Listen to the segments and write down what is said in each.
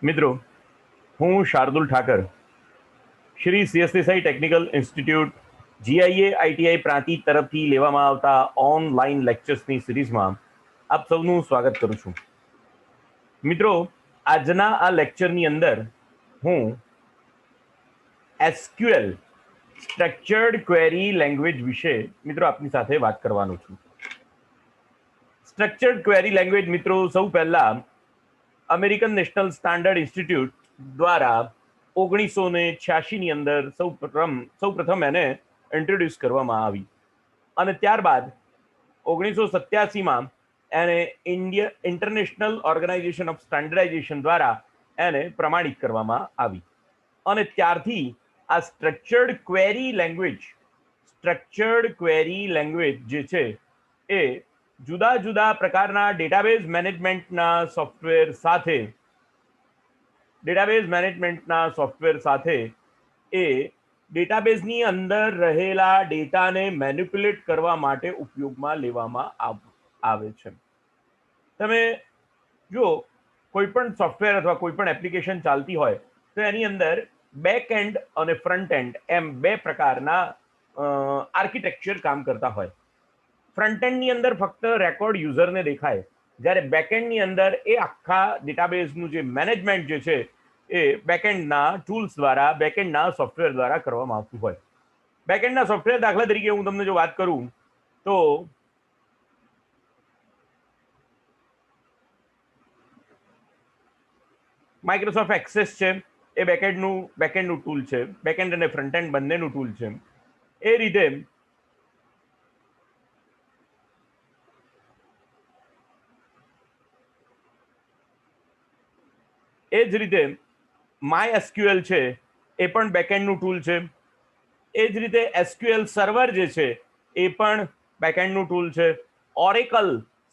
મિત્રો, હું Shardul Thakar Shri CSSI technical institute GIA ITI Prantij તરફથી લેવામાં આવતા ઓનલાઈન લેક્ચર્સની સિરીઝમાં આપ સૌનું સ્વાગત કરું છું. મિત્રો, આજના આ લેક્ચરની અંદર હું એસક્યુએલ સ્ટ્રક્ચર્ડ ક્વેરી લેંગ્વેજ વિશે મિત્રો આપની સાથે વાત કરવાનો છું. સ્ટ્રક્ચર્ડ ક્વેરી લેંગ્વેજ મિત્રો સૌ પહેલા અમેરિકન નેશનલ સ્ટાન્ડર્ડ ઇન્સ્ટિટ્યૂટ દ્વારા 1986 ની અંદર સૌપ્રથમ એને ઇન્ટ્રોડ્યુસ કરવામાં આવી અને ત્યારબાદ 1987માં એને ઇન્ટરનેશનલ ઓર્ગેનાઇઝેશન ઓફ સ્ટાન્ડર્ડાઇઝેશન દ્વારા એને પ્રમાણિત કરવામાં આવી અને ત્યારથી આ સ્ટ્રક્ચર્ડ ક્વેરી લેંગ્વેજ જે છે એ જુદા જુદા પ્રકારના ડેટાબેઝ મેનેજમેન્ટના સોફ્ટવેર સાથે એ ડેટાબેઝની અંદર રહેલા ડેટાને મેનિપ્યુલેટ કરવા માટે ઉપયોગમાં લેવામાં આવે છે. તમે જો કોઈ પણ સોફ્ટવેર અથવા કોઈ પણ એપ્લિકેશન ચાલતી હોય તો એની અંદર બેક એન્ડ અને ફ્રન્ટ એન્ડ એમ બે પ્રકારના આર્કિટેક્ચર કામ કરતા હોય. ફ્રન્ટ એન્ડની અંદર ફક્ત રેકોર્ડ યુઝરને દેખાય, જ્યારે બેકએન્ડની અંદર એ આખા ડેટાબેઝનું જે મેનેજમેન્ટ જે છે એ બેકએન્ડના ટૂલ્સ દ્વારા, બેકએન્ડના સોફ્ટવેર દ્વારા કરવામાં આવતું હોય. બેકએન્ડના સોફ્ટવેર દાખલા તરીકે હું તમને જો વાત કરું તો માઇક્રોસોફ્ટ એક્સેસ છે, એ બેકએન્ડનું ટૂલ છે, બેકએન્ડ અને ફ્રન્ટ એન્ડ બંનેનું ટૂલ છે. એ રીતે માય એસક્યુએલ છે એ પણ બેકએન્ડનું ટૂલ છે. એ જ રીતે એસક્યુએલ સર્વર જે છે એ પણ બેકએન્ડનું ટૂલ છે. ઓરેકલ,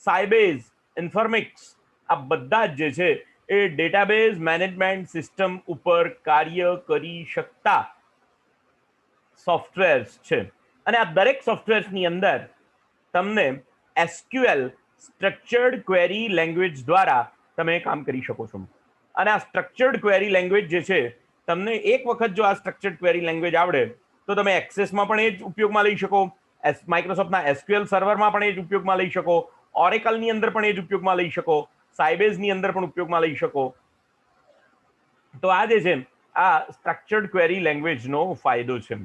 સાયબેઝ, ઇન્ફોર્મિક્સ આ બધા જ જે છે એ ડેટાબેઝ મેનેજમેન્ટ સિસ્ટમ ઉપર કાર્ય કરી શકતા સોફ્ટવેર્સ છે અને આ દરેક સોફ્ટવેર્સની અંદર તમને એસક્યુએલ સ્ટ્રક્ચર્ડ ક્વેરી લેંગ્વેજ દ્વારા તમે કામ કરી શકો છો. અને આ સ્ટ્રક્ચર્ડ ક્વેરી લેંગ્વેજ જે છે, તમને એક વખત જો આ સ્ટ્રક્ચર્ડ ક્વેરી લેંગ્વેજ આવડે તો તમે એક્સેસમાં પણ એ જ ઉપયોગમાં લઈ શકો, માઇક્રોસોફ્ટના એસક્યુએલ સર્વરમાં પણ એ જ ઉપયોગમાં લઈ શકો, ઓરેકલની અંદર પણ એ જ ઉપયોગમાં લઈ શકો, સાયબેઝની અંદર પણ ઉપયોગમાં લઈ શકો. તો આ જે છે આ સ્ટ્રક્ચર્ડ ક્વેરી લેંગ્વેજનો ફાયદો છે.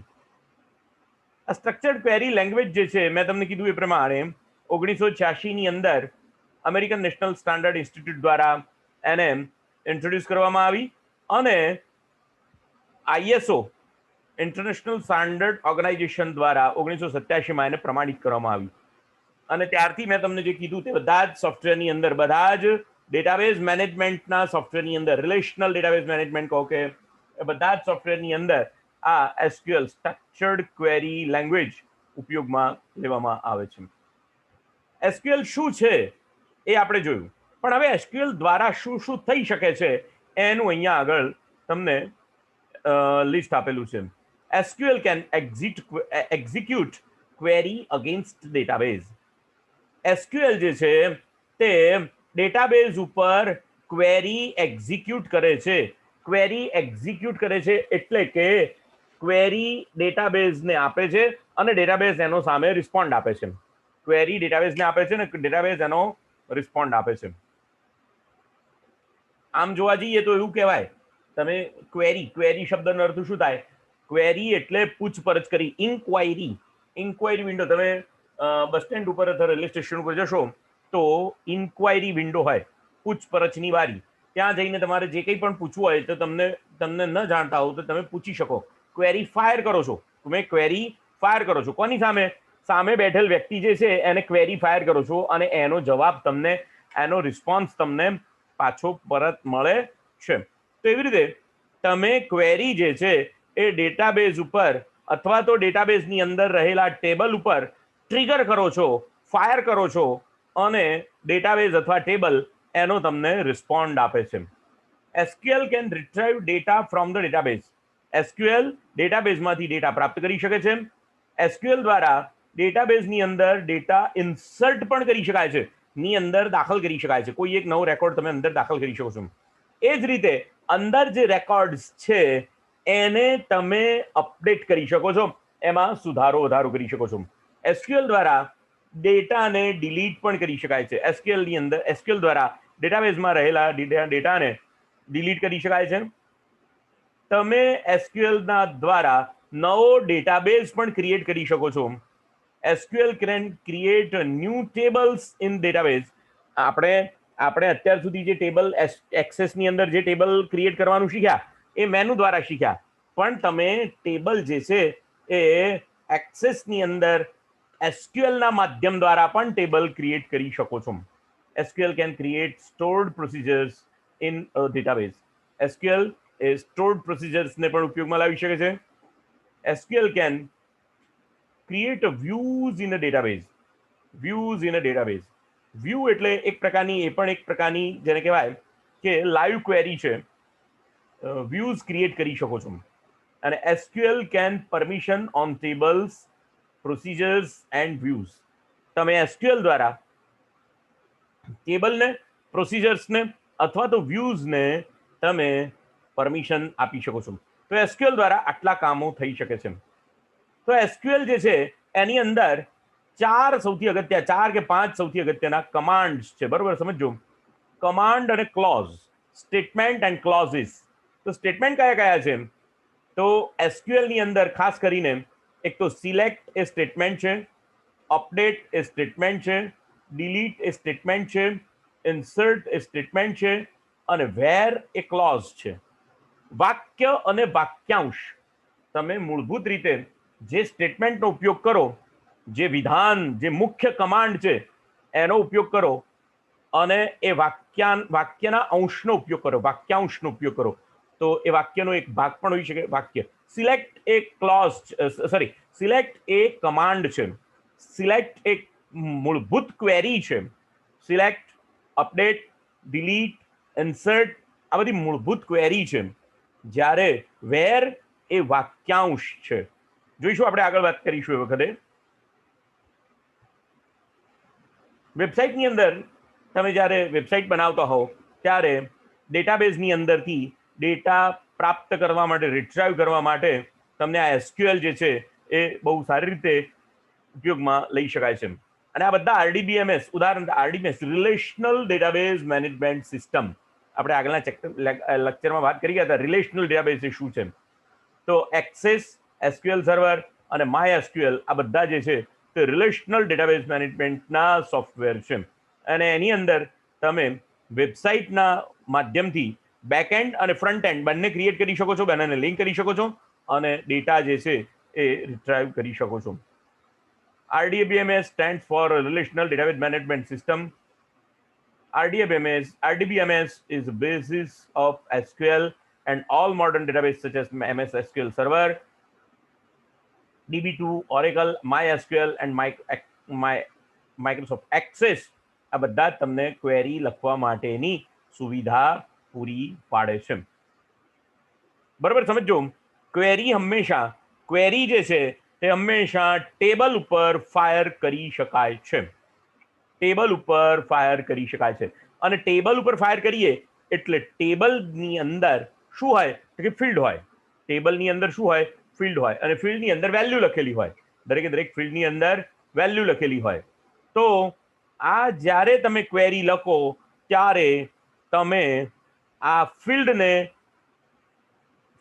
આ સ્ટ્રક્ચર્ડ ક્વેરી લેંગ્વેજ જે છે, મેં તમને કીધું એ પ્રમાણે 1986 ની અંદર અમેરિકન નેશનલ સ્ટાન્ડર્ડ ઇન્સ્ટિટ્યૂટ દ્વારા એને ઇન્ટ્રોડ્યુસ કરવામાં આવી અને આઈએસઓ ઇન્ટરનેશનલ સ્ટાન્ડર્ડ ઓર્ગેનાઇઝેશન દ્વારા 1987માં એને પ્રમાણિત કરવામાં આવી. અને ત્યારથી મેં તમને જે કીધું તે બધા જ સોફ્ટવેરની અંદર, બધા જ ડેટાબેઝ મેનેજમેન્ટના સોફ્ટવેરની અંદર, રિલેશનલ ડેટાબેઝ મેનેજમેન્ટ કહો કે બધા જ સોફ્ટવેરની અંદર આ એસક્યુએલ સ્ટ્રક્ચર્ડ ક્વેરી લેંગ્વેજ ઉપયોગમાં લેવામાં આવે છે. એસક્યુએલ શું છે એ આપણે જોયું, પણ હવે એસક્યુએલ દ્વારા શું શું થઈ શકે છે એનું અહીંયા આગળ તમને લિસ્ટ આપેલું છે. SQL can execute query against database. SQL જે છે તે ડેટાબેઝ ઉપર ક્વેરી એક્ઝિક્યુટ કરે છે. ક્વેરી એક્ઝિક્યુટ કરે છે એટલે કે ક્વેરી ડેટાબેઝને આપે છે અને ડેટાબેઝ એનો સામે રિસ્પોન્ડ આપે છે. ક્વેરી ડેટાબેઝને આપે છે ને ડેટાબેઝ એનો રિસ્પોન્ડ આપે છે. આમ જોવા જઈએ તો એવું કહેવાય, તમે ક્વેરી શબ્દનો અર્થ શું થાય? ક્વેરી એટલે પૂછપરછ કરી, ઇન્ક્વાયરી વિન્ડો. તમે બસ સ્ટેન્ડ ઉપર અથવા રેલવે સ્ટેશન ઉપર જશો તો ઇન્ક્વાયરી વિન્ડો હોય, પૂછપરછની બારી. ત્યાં જઈને તમારે જે કંઈ પણ પૂછવું હોય તો તમને ન જાણતા હો તો તમે પૂછી શકો. ક્વેરી ફાયર કરો છો, તમે ક્વેરી ફાયર કરો છો. કોની સામે? સામે બેઠેલ વ્યક્તિ જે છે એને ક્વેરી ફાયર કરો છો અને એનો જવાબ તમને, એનો રિસ્પોન્સ તમને પાછો પરત મળે છે. તો એવી રીતે તમે ક્વેરી જે છે એ ડેટાબેઝ ઉપર અથવા તો ડેટાબેઝની અંદર રહેલા ટેબલ ઉપર ટ્રિગર કરો છો, ફાયર કરો છો અને ડેટાબેઝ અથવા ટેબલ એનો તમને રિસ્પોન્ડ આપે છે. SQL can retrieve data from the database. SQL ડેટાબેઝમાંથી ડેટા પ્રાપ્ત કરી શકે છે. એસક્યુએલ દ્વારા ડેટાબેઝની અંદર ડેટા ઇન્સર્ટ પણ કરી શકાય છે, ની અંદર દાખલ કરી શકાય છે. કોઈ એક નવો રેકોર્ડ તમે અંદર દાખલ કરી શકો છો. એ જ રીતે અંદર જે રેકોર્ડ્સ છે એને તમે અપડેટ કરી શકો છો, એમાં સુધારો વધારો કરી શકો છો. એસક્યુએલ દ્વારા ડેટાને ડિલીટ પણ કરી શકાય છે. એસક્યુએલની અંદર એસક્યુએલ દ્વારા ડેટાબેઝમાં રહેલા ડેટાને ડિલીટ કરી શકાય છે. તમે એસક્યુએલના દ્વારા નવો ડેટાબેઝ પણ ક્રિએટ કરી શકો છો. SQL can create new tables in database. આપણે અત્યાર સુધી જે ટેબલ એક્સેસની અંદર જે ટેબલ ક્રિએટ કરવાનું શીખ્યા એ મેનુ દ્વારા શીખ્યા, પણ તમે ટેબલ જે છે એ એક્સેસની અંદર એસક્યુએલના માધ્યમ દ્વારા પણ ટેબલ ક્રિએટ કરી શકો છો. SQL can create stored procedures in a database. SQL એ સ્ટોર્ડ પ્રોસિજર્સને પણ ઉપયોગમાં લાવી શકે છે. SQL can create views in a database. views in a database. View એટલે એક પ્રકારની એ પણ એક પ્રકારની જેને કહેવાય કે લાઈવ ક્વેરી છે. વ્યૂઝ ક્રિએટ કરી શકો છો. અને SQL can permission on tables, procedures and views. તમે એસક્યુએલ દ્વારા ટેબલને, પ્રોસિજર્સને અથવા તો વ્યૂઝને તમે પરમિશન આપી શકો છો. તો એસક્યુએલ દ્વારા આટલા કામો થઈ શકે છે. તો એસક્યુએલ જે છે એની અંદર ચાર કે પાંચ સૌથી અગત્યના કમાન્ડ્સ છે. બરોબર, સમજો. કમાન્ડ અને ક્લોઝ, સ્ટેટમેન્ટ એન્ડ ક્લોઝિસ. તો સ્ટેટમેન્ટ કયા કયા છે? તો એસક્યુએલ ની અંદર ખાસ કરીને એક તો સિલેક્ટ એ સ્ટેટમેન્ટ છે, અપડેટ એ સ્ટેટમેન્ટ છે, ડિલીટ એ સ્ટેટમેન્ટ છે, ઇન્સર્ટ એ સ્ટેટમેન્ટ છે અને વેર એ ક્લોઝ છે. વાક્ય અને વાક્યાંશ. તમે મૂળભૂત રીતે જે સ્ટેટમેન્ટનો ઉપયોગ કરો, જે વિધાન, જે મુખ્ય કમાન્ડ છે એનો ઉપયોગ કરો અને એ વાક્યના અંશનો ઉપયોગ કરો, વાક્યાંશનો ઉપયોગ કરો, તો એ વાક્યનો એક ભાગ પણ હોઈ શકે. વાક્ય સિલેક્ટ એ ક્લોઝ સિલેક્ટ એ કમાન્ડ છે. સિલેક્ટ એક મૂળભૂત ક્વેરી છે. સિલેક્ટ, અપડેટ, ડિલીટ, ઇન્સર્ટ આ બધી મૂળભૂત ક્વેરી છે. જ્યારે વેર એ વાક્યાંશ છે. જોઈશું, આપણે આગળ વાત કરીશું એ વખતે. વેબસાઇટની અંદર તમે જ્યારે વેબસાઇટ બનાવતા હો ત્યારે ડેટાબેઝની અંદરથી ડેટા પ્રાપ્ત કરવા માટે, રિટ્રાઈવ કરવા માટે તમને આ એસક્યુએલ જે છે એ બહુ સારી રીતે ઉપયોગમાં લઈ શકાય છે. અને આ બધા આરડીબીએમએસ, ઉદાહરણ આરડીબીએમએસ રિલેશનલ ડેટાબેઝ મેનેજમેન્ટ સિસ્ટમ, આપણે આગળના લેક્ચરમાં વાત કરી ગયા હતા રિલેશનલ ડેટાબેઝ શું છે. તો એક્સેસ, એસક્યુએલ સર્વર અને માય એસક્યુએલ આ બધા જે છે તે રિલેશનલ ડેટાબેઝ મેનેજમેન્ટના સોફ્ટવેર છે. અને એની અંદર તમે વેબસાઇટના માધ્યમથી બેકએન્ડ અને ફ્રન્ટ એન્ડ બંને ક્રિએટ કરી શકો છો, બંનેને લિંક કરી શકો છો અને ડેટા જે છે એ રિટ્રાઈવ કરી શકો છો. RDBMS stands for Relational Database Management System. RDBMS is the basis of SQL and all modern databases such as MS SQL Server, DB2, Oracle, MySQL and Microsoft Access આ બધા તમને ક્વેરી લખવા માટેની સુવિધા પૂરી પાડે છે. બરાબર, સમજો. ક્વેરી જે છે તે હંમેશા ટેબલ ઉપર ફાયર કરી શકાય છે. ટેબલ ઉપર ફાયર કરી શકાય છે. અને ટેબલ ઉપર ફાયર કરીએ એટલે ટેબલની અંદર શું હોય કે ફિલ્ડ હોય. ટેબલની અંદર શું હોય? ફિલ્ડ હોય. અને ફિલ્ડની અંદર વેલ્યુ લખેલી હોય. દરેકે દરેક ફિલ્ડની અંદર વેલ્યુ લખેલી હોય. તો આ જ્યારે તમે ક્વેરી લખો ત્યારે તમે આ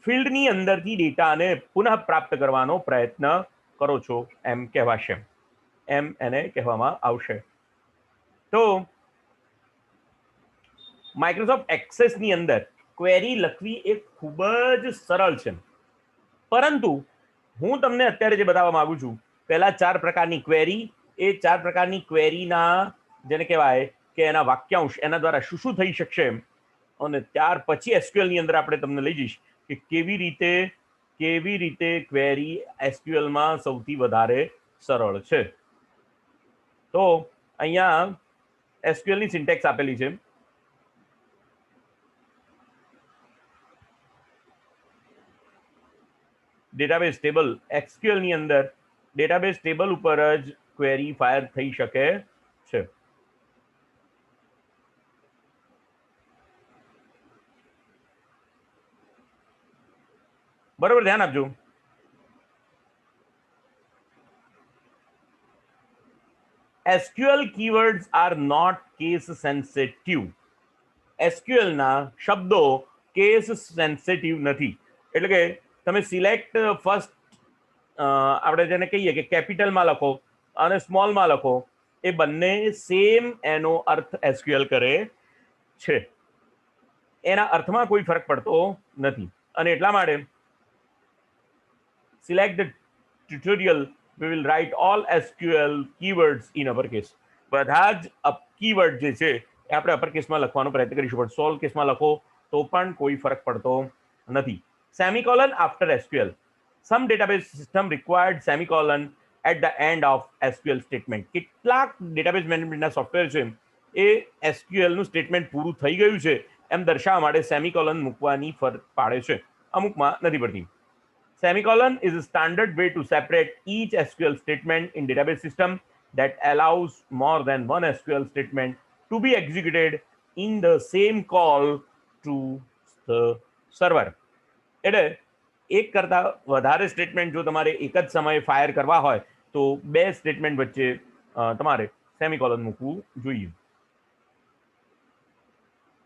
ફિલ્ડની અંદરથી ડેટાને પુનઃ પ્રાપ્ત કરવાનો પ્રયત્ન કરો છો એમ કહેવાશે, એમ એને કહેવામાં આવશે. તો માઇક્રોસોફ્ટ એક્સેસની અંદર ક્વેરી લખવી એ ખૂબ જ સરળ છે. પરંતુ હું તમને અત્યારે જે બતાવવા માંગુ છું, પહેલા 4 પ્રકારની ક્વેરી, એ 4 પ્રકારની ક્વેરીના જેને કહેવાય કે એના વાક્યાંશ, એના દ્વારા શું શું થઈ શકશે, અને ત્યાર પછી એસક્યુએલ ની અંદર આપણે તમને લઈ જઈશ કે કેવી રીતે ક્વેરી એસક્યુએલમાં સૌથી વધારે સરળ છે. તો અહીંયા એસક્યુએલ ની સિન્ટેક્સ આપેલી છે. ડેટાબેઝ ટેબલ, એસક્યુએલ ની અંદર ડેટાબેઝ ટેબલ ઉપર જ ક્વેરી ફાયર થઈ શકે છે. બરોબર, ધ્યાન આપજો. SQL keywords are not case sensitive. SQL ના શબ્દો કેસ સેન્સિટિવ નથી. એટલે કે તમે સિલેક્ટ ફર્સ્ટ, આપણે જેને કહીએ કે કેપિટલમાં લખો અને સ્મોલમાં લખો, એ બંને સેમ એનો અર્થ એસક્યુએલ કરે છે. એના અર્થમાં કોઈ ફરક પડતો નથી. અને એટલા માટે select the tutorial we will write all SQL keywords in uppercase. બધા જ કીવર્ડ જે છે એ આપણે અપર કેસમાં લખવાનો પ્રયત્ન કરીશું, પણ સોલ કેસમાં લખો તો પણ કોઈ ફરક પડતો નથી. Semicolon after SQL. Some database system required semicolon at the end of SQL statement. કેટલાક ડેટાબેઝ મેનેજમેન્ટના સોફ્ટવેર છે એ SQL નું સ્ટેટમેન્ટ પૂરું થઈ ગયું છે એમ દર્શાવવા માટે સેમિકોલન મૂકવાની ફરજ પાડે છે, અમુકમાં નથી પડતી. Semicolon is a standard way to separate each SQL statement in database system that allows more than one SQL statement to be executed in the same call to the server. એટલે એક કરતા વધારે સ્ટેટમેન્ટ જો તમારે એક જ સમયે fire કરવા હોય તો બે સ્ટેટમેન્ટ વચ્ચે તમારે સેમિકોલન મૂકવું જોઈએ.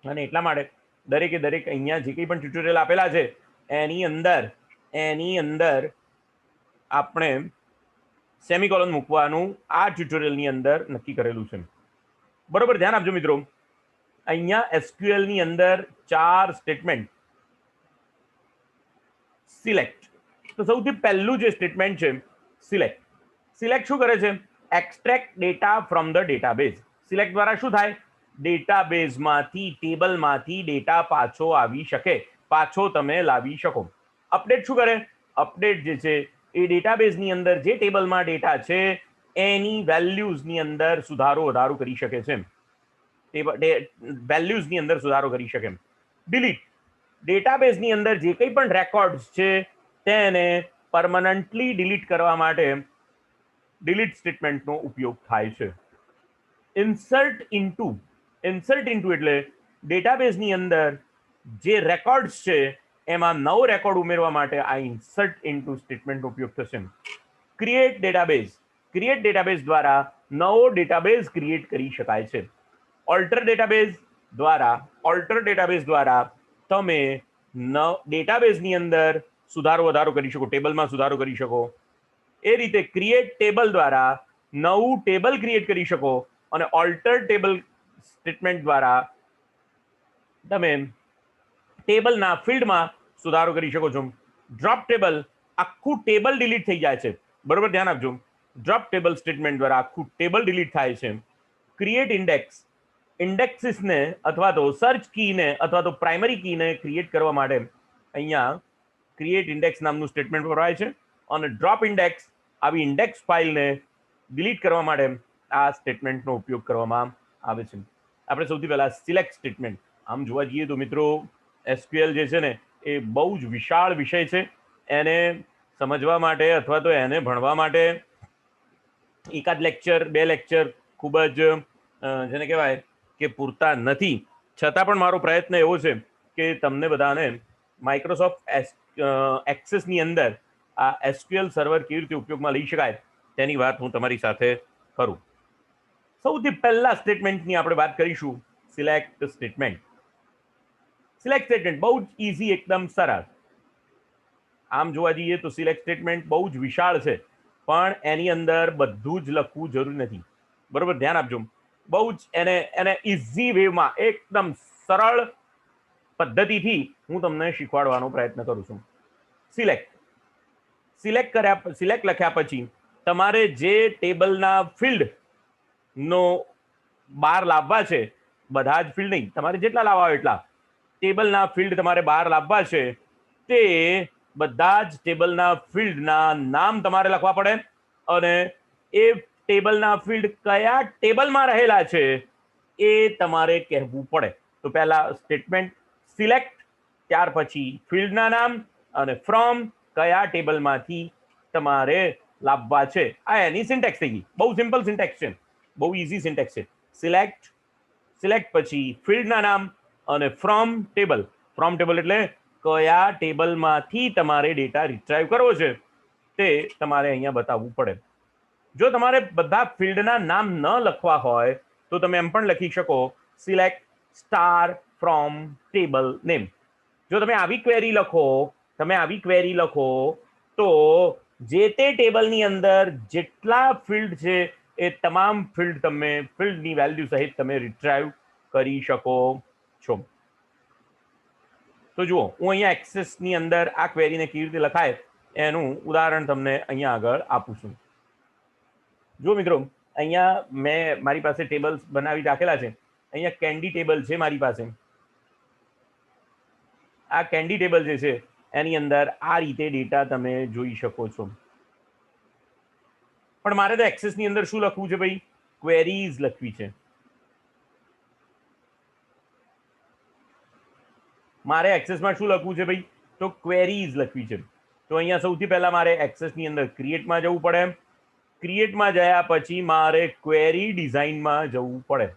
અને એટલા માટે દરેકે દરેક અહીંયા જે કંઈ પણ ટ્યુટોરિયલ આપેલા છે એની અંદર આપણે સેમિકોલન મૂકવાનું આ ટ્યુટોરિયલની અંદર નક્કી કરેલું છે. બરોબર, ધ્યાન આપજો મિત્રો. અહીંયા એસક્યુએલ ની અંદર 4 સ્ટેટમેન્ટ. સિલેક્ટ, તો સૌથી પહેલું જે સ્ટેટમેન્ટ છે સિલેક્ટ. સિલેક્ટ શું કરે છે? Extract data from the database. Select દ્વારા શું થાય? ડેટાબેઝમાંથી, ટેબલમાંથી ડેટા પાછો આવી શકે, પાછો તમે લાવી શકો. અપડેટ શું કરે? અપડેટ જે છે એ ડેટાબેઝની અંદર જે ટેબલમાં ડેટા છે એની વેલ્યુઝની અંદર સુધારો વધારો કરી શકે છે. વેલ્યુઝની અંદર સુધારો કરી શકે. ડિલીટ, ડેટાબેઝની અંદર જે કંઈ પણ રેકોર્ડ્સ છે તેને પરમનન્ટલી ડિલીટ કરવા માટે ડિલીટ સ્ટેટમેન્ટનો ઉપયોગ થાય છે. ઇન્સર્ટ ઇન્ટુ, ઇન્સર્ટ ઇન્ટુ એટલે ડેટાબેઝની અંદર જે રેકોર્ડ્સ છે એમાં નવો રેકોર્ડ ઉમેરવા માટે આ ઇન્સર્ટ ઇન્ટુ સ્ટેટમેન્ટનો ઉપયોગ થશે. ક્રિએટ ડેટાબેઝ, ક્રિએટ ડેટાબેઝ દ્વારા નવો ડેટાબેઝ ક્રિએટ કરી શકાય છે. ઓલ્ટર ડેટાબેઝ દ્વારા તમે ડેટાબેઝની અંદર સુધારો વધારો કરી શકો, ટેબલમાં સુધારો કરી શકો. એ રીતે ક્રિએટ ટેબલ દ્વારા નવું ટેબલ ક્રિએટ કરી શકો અને ઓલ્ટર ટેબલ સ્ટેટમેન્ટ દ્વારા તમે ટેબલના ફિલ્ડમાં સુધારો કરી શકો છો. ડ્રોપ ટેબલ, આખું ટેબલ ડિલીટ થઈ જાય છે. બરોબર, ધ્યાન આપજો. ડ્રોપ ટેબલ સ્ટેટમેન્ટ દ્વારા આખું ટેબલ ડિલીટ થાય છે. ક્રિએટ ઇન્ડેક્સ, ઇન્ડેક્સિસને અથવા તો સર્ચ કીને અથવા તો પ્રાઇમરી કીને ક્રિએટ કરવા માટે અહીંયા ક્રિએટ ઇન્ડેક્સ નામનું સ્ટેટમેન્ટ વપરાય છે. અને ડ્રોપ ઇન્ડેક્સ, આવી ઇન્ડેક્સ ફાઇલને ડિલીટ કરવા માટે આ સ્ટેટમેન્ટનો ઉપયોગ કરવામાં આવે છે. આપણે સૌથી પહેલા સિલેક્ટ સ્ટેટમેન્ટ. આમ જોવા જઈએ તો મિત્રો એસક્યુએલ જે છે ને એ બહુ જ વિશાળ વિષય છે. એને સમજવા માટે અથવા તો એને ભણવા માટે એકાદ લેક્ચર, 2 લેક્ચર ખૂબ જ જેને કહેવાય કે પૂરતા નથી. છતાં પણ મારો પ્રયત્ન એવો છે કે તમને બધાને માઇક્રોસોફ્ટ એક્સેસની અંદર આ એસક્યુએલ સર્વર કેવી રીતે ઉપયોગમાં લઈ શકાય તેની વાત હું તમારી સાથે કરું. સૌથી પહેલા સ્ટેટમેન્ટની આપણે વાત કરીશું, સિલેક્ટ સ્ટેટમેન્ટ. સિલેક્ટ સ્ટેટમેન્ટ બહુ જ ઇઝી, એકદમ સરળ. આમ જોવા જઈએ તો સિલેક્ટ સ્ટેટમેન્ટ બહુ જ વિશાળ છે, પણ એની અંદર બધું જ લખવું જરૂરી નથી. બરોબર, ધ્યાન આપજો. બહુ જ એને ઇઝી વેમાં, એકદમ સરળ પદ્ધતિથી હું તમને શીખવાડવાનો પ્રયત્ન કરું છું. સિલેક્ટ લખ્યા પછી તમારે જે ટેબલના ફિલ્ડ નો બહાર લાવવા છે, બધા જ ફિલ્ડ નહીં, તમારે જેટલા લાવવા હોય એટલા ટેબલના ફિલ્ડ તમારે બહાર લાવવા છે, તે બધા જ ટેબલના ફિલ્ડના નામ તમારે લખવા પડે અને એ ટેબલના ફિલ્ડ કયા ટેબલમાં રહેલા છે એ તમારે કહેવું પડે. તો પહેલા સ્ટેટમેન્ટ સિલેક્ટ, ત્યાર પછી ફિલ્ડના નામ અને ફ્રોમ, કયા ટેબલમાંથી તમારે લાવવા છે. આ એની સિન્ટેક્સ થઈ ગઈ. બહુ સિમ્પલ સિન્ટેક્સ છે, બહુ ઇઝી સિન્ટેક્સ છે. સિલેક્ટ પછી ફિલ્ડના નામ અને ફ્રોમ ટેબલ. ફ્રોમ ટેબલ એટલે કયા ટેબલમાંથી તમારે ડેટા રિટ્રાઈવ કરવો છે તે તમારે અહીંયા બતાવવું પડે. જો તમારે બધા ફિલ્ડના નામ ન લખવા હોય તો તમે એમ પણ લખી શકો select star from table name. જો તમે આવી ક્વેરી લખો તો જે તે ટેબલની અંદર જેટલા ફિલ્ડ છે એ તમામ ફિલ્ડ તમે ફિલ્ડની વેલ્યુ સહિત તમે રિટ્રાઈવ કરી શકો છો. તો જુઓ, હું અહીંયા એક્સેસની અંદર આ ક્વેરીને કેવી રીતે લખાય એનું ઉદાહરણ તમને અહીંયા આગળ આપું છું. જો મિત્રો, અહીંયા મેં મારી પાસે ટેબલ્સ બનાવી રાખેલા છે. અહીંયા કેન્ડી ટેબલ છે મારી પાસે. આ કેન્ડી ટેબલ જે છે એની અંદર આ રીતે ડેટા તમે જોઈ શકો છો. પણ મારે તો એક્સેસની અંદર શું લખવું છે ભાઈ? ક્વેરીઝ લખવી છે. મારે એક્સેસમાં શું લખવું છે ભાઈ? તો ક્વેરીઝ લખવી છે. તો અહીંયા સૌથી પહેલા મારે એક્સેસની અંદર ક્રિએટમાં જવું પડે. ક્રિએટમાં ગયા પછી મારે ક્વેરી ડિઝાઇનમાં જવું પડે.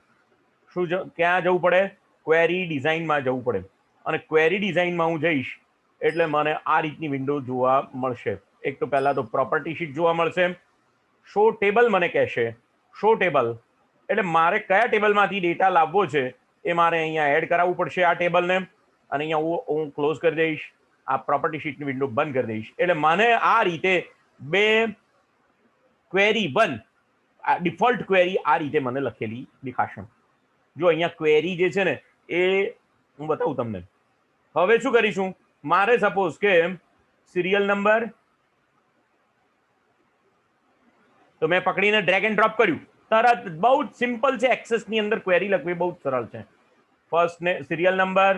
ક્યાં જવું પડે? ક્વેરી ડિઝાઇનમાં જવું પડે. અને ક્વેરી ડિઝાઇનમાં હું જઈશ એટલે મને આ રીતની વિન્ડો જોવા મળશે. એક તો પહેલા તો પ્રોપર્ટી શીટ જોવા મળશે. શો ટેબલ મને કહેશે. શો ટેબલ એટલે મારે કયા ટેબલમાંથી ડેટા લાવવો છે એ મારે અહીંયા એડ કરાવવું પડશે આ ટેબલને. અને અહીંયા હું ક્લોઝ કરી દઈશ. આ પ્રોપર્ટી શીટની વિન્ડો બંધ કરી દઈશ. એટલે મને આ રીતે બે ક્વેરી વન ડિફોલ્ટ ક્વેરી આ રીતે મને લખેલી દેખાશે. જો અહીંયા ક્વેરી જે છે ને એ હું બતાવું તમને. હવે શું કરીશું? મારે સપોઝ કે સિરિયલ નંબર, તો મેં પકડીને ડ્રેગ એન્ડ ડ્રોપ કર્યું. તરત બહુ જ સિમ્પલ છે. એક્સેસની અંદર ક્વેરી લખવી બહુ જ સરળ છે. ફર્સ્ટ ને serial number,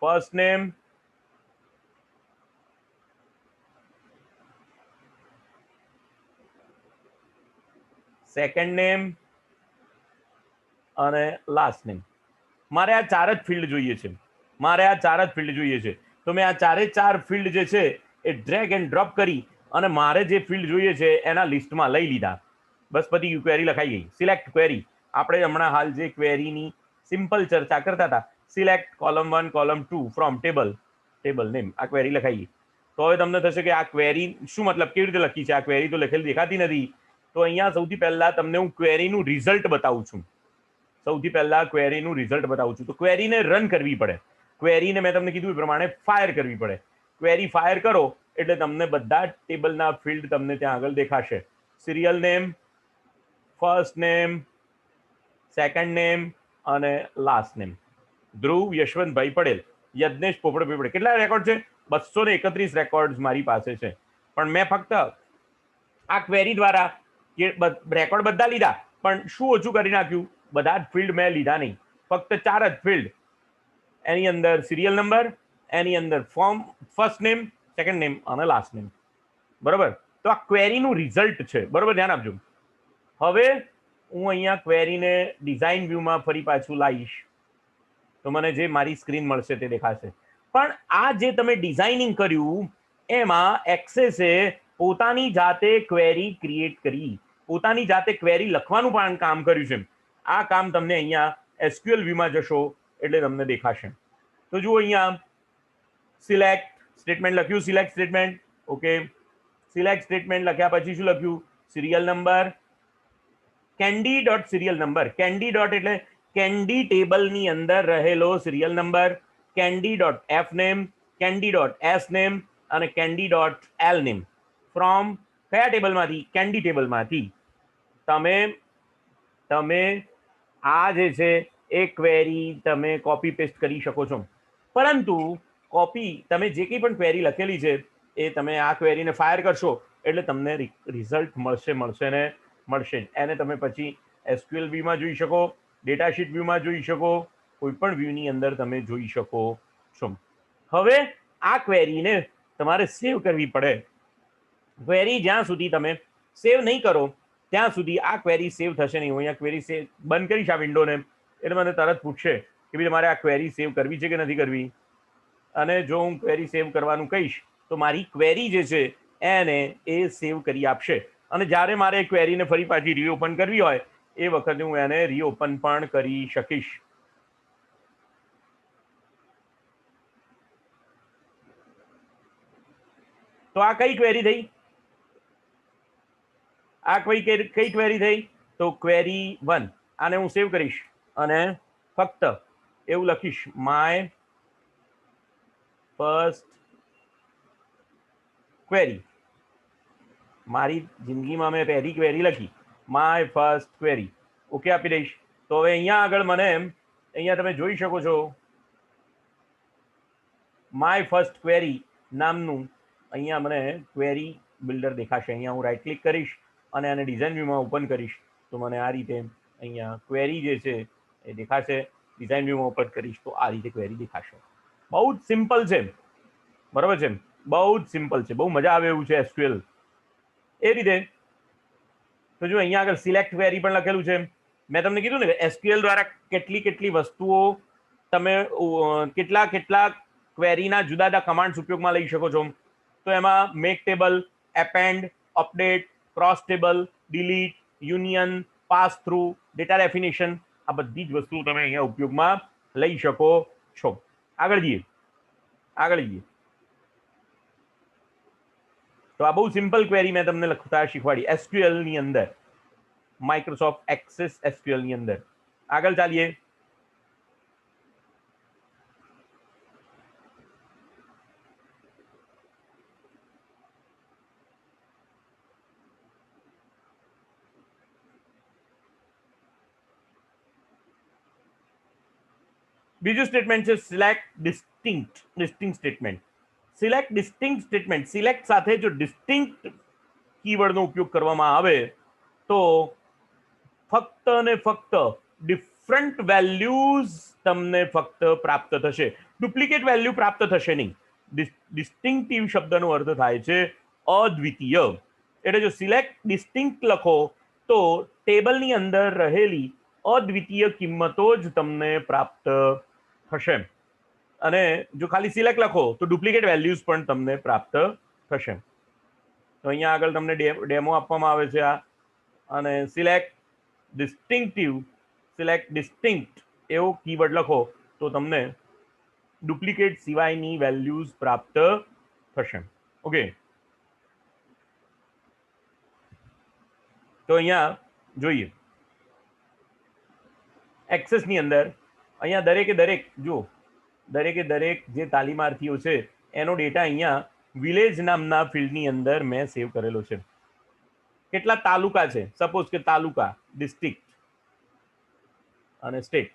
first name, second name અને લાસ્ટ નેમ. મારે આ ચાર જ ફિલ્ડ જોઈએ છે. તો મેં આ ચાર ફિલ્ડ જે છે એ ડ્રેગ એન્ડ ડ્રોપ કરી અને મારે જે ફિલ્ડ જોઈએ છે એના લિસ્ટમાં લઈ લીધા. બસ પછી ક્વેરી લખાઈ ગઈ. Select query. આપણે હમણાં હાલ જે ક્વેરીની સિમ્પલ ચર્ચા કરતા હતા, select column 1 column 2 from table name. આ ક્વેરી લખાઈ ગઈ. તો હવે તમને થશે કે આ ક્વેરી શું મતલબ, કેવી રીતે લખી છે? આ ક્વેરી તો લખેલી દેખાતી નથી. તો અહીંયા સૌથી પહેલા તમને હું ક્વેરીનું રિઝલ્ટ બતાવું છું. તો ક્વેરીને રન કરવી પડે. ક્વેરીને મેં તમને કીધું એ પ્રમાણે ફાયર કરવી પડે. ક્વેરી ફાયર કરો એટલે તમને બધા ટેબલના ફિલ્ડ તમને ત્યાં આગળ દેખાશે. Serial name, first name, second name અને લાસ્ટ નેમ. ધ્રુવ યશવંતભાઈ પટેલ, યજ્ઞેશ પોપડભાઈ પટેલ. કેટલા રેકોર્ડ છે? 231 રેકોર્ડ મારી પાસે છે. પણ મેં ફક્ત આ ક્વેરી દ્વારા રેકોર્ડ બધા લીધા, પણ શું ઓછું કરી નાખ્યું? બધા જ ફિલ્ડ મેં લીધા નહીં. ફક્ત 4 જ ફિલ્ડ. એની અંદર સિરિયલ નંબર, એની અંદર ફર્સ્ટ નેમ, સેકન્ડ નેમ અને લાસ્ટ નેમ. બરોબર? તો આ ક્વેરીનું રિઝલ્ટ છે. બરોબર, ધ્યાન આપજો. હવે હું અહીંયા ક્વેરીને ડિઝાઇન વ્યૂમાં ફરી પાછું લાવીશ તો મને જે મારી સ્ક્રીન મળશે તે દેખાશે. પણ આ જે તમે ડિઝાઇનિંગ કર્યું એમાં એક્સેસે પોતાની જાતે ક્વેરી ક્રિએટ કરી, પોતાની જાતે ક્વેરી લખવાનું પણ કામ કર્યું છે. આ કામ તમને અહીંયા એસક્યુએલ વ્યૂમાં જશો એટલે તમને દેખાશે. તો જુઓ, અહીંયા સિલેક્ટ સ્ટેટમેન્ટ લખ્યું. Select statement, okay. Select statement લખ્યા પછી શું લખ્યું? Serial number, candy dot serial number. Candy dot એટલે કેન્ડી ટેબલની અંદર રહેલો serial number, candy dot F name, candy dot S name અને candy dot L name. From કયા ટેબલમાંથી? કેન્ડી ટેબલમાંથી. તમે આ જે છે એ ક્વેરી તમે કોપી પેસ્ટ કરી શકો છો. પરંતુ તમે જે કંઈ પણ ક્વેરી લખેલી છે એ તમે આ ક્વેરીને ફાયર કરશો એટલે તમને રિઝલ્ટ મળશે. એને તમે પછી એસક્યુએલ વ્યૂમાં જોઈ શકો, ડેટાશીટ વ્યૂમાં જોઈ શકો, કોઈ પણ વ્યૂની અંદર તમે જોઈ શકો છો. હવે આ ક્વેરીને તમારે સેવ કરવી પડે. ક્વેરી જ્યાં સુધી તમે સેવ નહીં કરો ત્યાં સુધી આ ક્વેરી સેવ થશે નહીં. હું અહીંયા ક્વેરી સેવ બંધ કરીશ આ વિન્ડોને એટલે મને તરત પૂછશે કે ભાઈ તમારે આ ક્વેરી સેવ કરવી છે કે નથી કરવી. અને જો હું ક્વેરી સેવ કરવાનું કહીશ તો મારી ક્વેરી જે છે એને એ સેવ કરી આપશે. અને જ્યારે મારે ક્વેરીને ફરી પાછી રીઓપન કરવી હોય એ વખતે હું એને રીઓપન પણ કરી શકીશ. તો આ કઈ ક્વેરી થઈ? આ કઈ ક્વેરી થઈ? તો ક્વેરી 1. આને હું સેવ કરીશ અને ફક્ત એવું લખીશ, માય ફર્સ્ટ ક્વેરી. મારી જિંદગીમાં મેં પહેલી ક્વેરી લખી, માય ફર્સ્ટ ક્વેરી. ઓકે આપી દઈશ. તો હવે અહીંયા આગળ મને અહીંયા તમે જોઈ શકો છો માય ફર્સ્ટ ક્વેરી નામનું અહીંયા મને ક્વેરી બિલ્ડર દેખાશે. અહીંયા હું રાઈટ ક્લિક કરીશ અને આને ડિઝાઇન વ્યૂમાં ઓપન કરીશ તો મને આ રીતે અહીંયા ક્વેરી જે છે એ દેખાશે. ડિઝાઇન વ્યૂમાં ઓપન કરીશ તો આ રીતે ક્વેરી દેખાશે. બહુ જ સિમ્પલ છે, બરાબર છે, બહુ જ સિમ્પલ છે, બહુ મજા આવે એવું છે એસક્યુએલ. એ રીતે તો જો અહીંયા આગળ સિલેક્ટ ક્વેરી પણ લખેલું છે. મેં તમને કીધું ને એસક્યુએલ દ્વારા કેટલી વસ્તુઓ તમે કેટલા ક્વેરીના જુદા જુદા કમાન્ડ્સ ઉપયોગમાં લઈ શકો છો. તો એમાં make table, append, update, cross table, delete, union, pass through, data definition, આ બધી જ વસ્તુઓ તમે અહીંયા ઉપયોગમાં લઈ શકો છો. આગળ જઈએ. તો આ બહુ સિમ્પલ ક્વેરી મેં તમને લખતા શીખવાડી એસક્યુએલ ની અંદર, માઇક્રોસોફ્ટ એક્સેસ એસક્યુએલ ની અંદર. આગળ ચાલીએ. બીજું સ્ટેટમેન્ટ છે select distinct statement. Select distinct statement, select સાથે જો ડિસ્ટિંક્ટ કીવર્ડનો ઉપયોગ કરવામાં આવે તો ફક્ત અને ફક્ત ડિફરન્ટ વેલ્યુઝ તમને ફક્ત પ્રાપ્ત થશે, ડુપ્લિકેટ વેલ્યુ પ્રાપ્ત થશે નહીં. ડિસ્ટિંક્ટિવ શબ્દનો અર્થ થાય છે અદ્વિતીય. એટલે જો સિલેક્ટ ડિસ્ટિંક્ટ લખો તો ટેબલની અંદર રહેલી અદ્વિતીય કિંમતો જ તમને પ્રાપ્ત થશે. અને જો ખાલી સિલેક્ટ લખો તો ડુપ્લિકેટ વેલ્યુઝ પણ તમને પ્રાપ્ત થશે. તો અહીંયા આગળ તમને ડેમો આપવામાં આવે છે આ. અને સિલેક્ટ ડિસ્ટિંક્ટ એવો કીવર્ડ લખો તો તમને ડુપ્લિકેટ સિવાયની વેલ્યુઝ પ્રાપ્ત થશે. ઓકે, તો અહીંયા જોઈએ એક્સેસની અંદર અહીંયા દરેકે દરેક જે તાલીમાર્થીઓ છે એનો ડેટા અહીંયા વિલેજ નામના ફિલ્ડની અંદર મેં સેવ કરેલો છે. કેટલા તાલુકા છે, સપોઝ કે તાલુકા, ડિસ્ટ્રિક્ટ અને સ્ટેટ.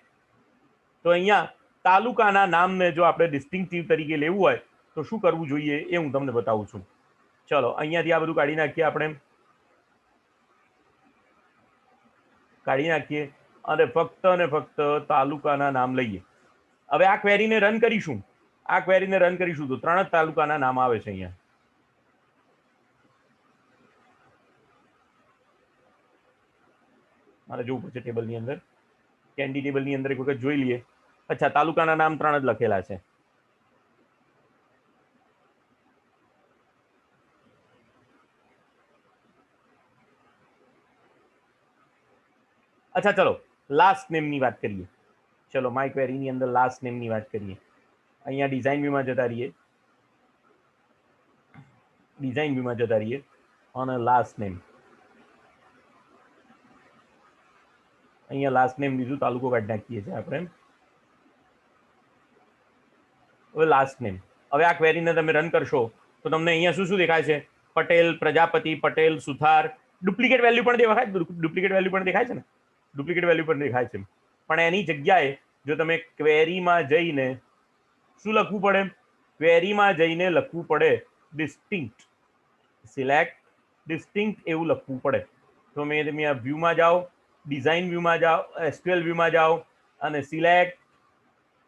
તો અહીંયા તાલુકાના નામને જો આપણે ડિસ્ટિંક્ટિવ તરીકે લેવું હોય તો શું કરવું જોઈએ એ હું તમને બતાવું છું. ચલો અહીંયાથી આ બધું કાઢી નાખીએ અને ફક્ત તાલુકાના નામ લઈએ. હવે આ ક્વેરીને રન કરીશું તો 3 જ તાલુકાના નામ આવે છે અહીંયા. મારે જોવું પડશે ટેબલની અંદર, કેન્ડી ટેબલની અંદર એક વખત જોઈ લઈએ. અચ્છા, તાલુકાના નામ 3 જ લખેલા છે. અચ્છા, ચલો લાસ્ટ નેમની વાત કરીએ. ચલો માય ક્વેરીની અંદર લાસ્ટ નેમની વાત કરીએ. અહીંયા ડિઝાઇન વ્યૂમાં જતા રહીએ અને લાસ્ટ નેમ, અહીંયા લાસ્ટ નેમ લીધું, તાલુકો કાઢી નાખીએ છીએ આપણે. હવે લાસ્ટ નેમ, હવે આ ક્વેરીને તમે રન કરશો તો તમને અહીંયા શું દેખાય છે? પટેલ, પ્રજાપતિ, પટેલ, સુથાર. ડુપ્લિકેટ વેલ્યુ પણ દેખાય છે ને, ડુપ્લિકેટ વેલ્યુ પણ દેખાય છે. પણ એની જગ્યાએ જો તમે ક્વેરીમાં જઈને શું લખવું પડે? ક્વેરીમાં જઈને લખવું પડે ડિસ્ટિંક્ટ, સિલેક્ટ ડિસ્ટિંક્ટ એવું લખવું પડે. તો તમે આ વ્યૂમાં જાઓ, ડિઝાઇન વ્યૂમાં જાઓ, એસક્યુએલ વ્યૂમાં જાઓ અને સિલેક્ટ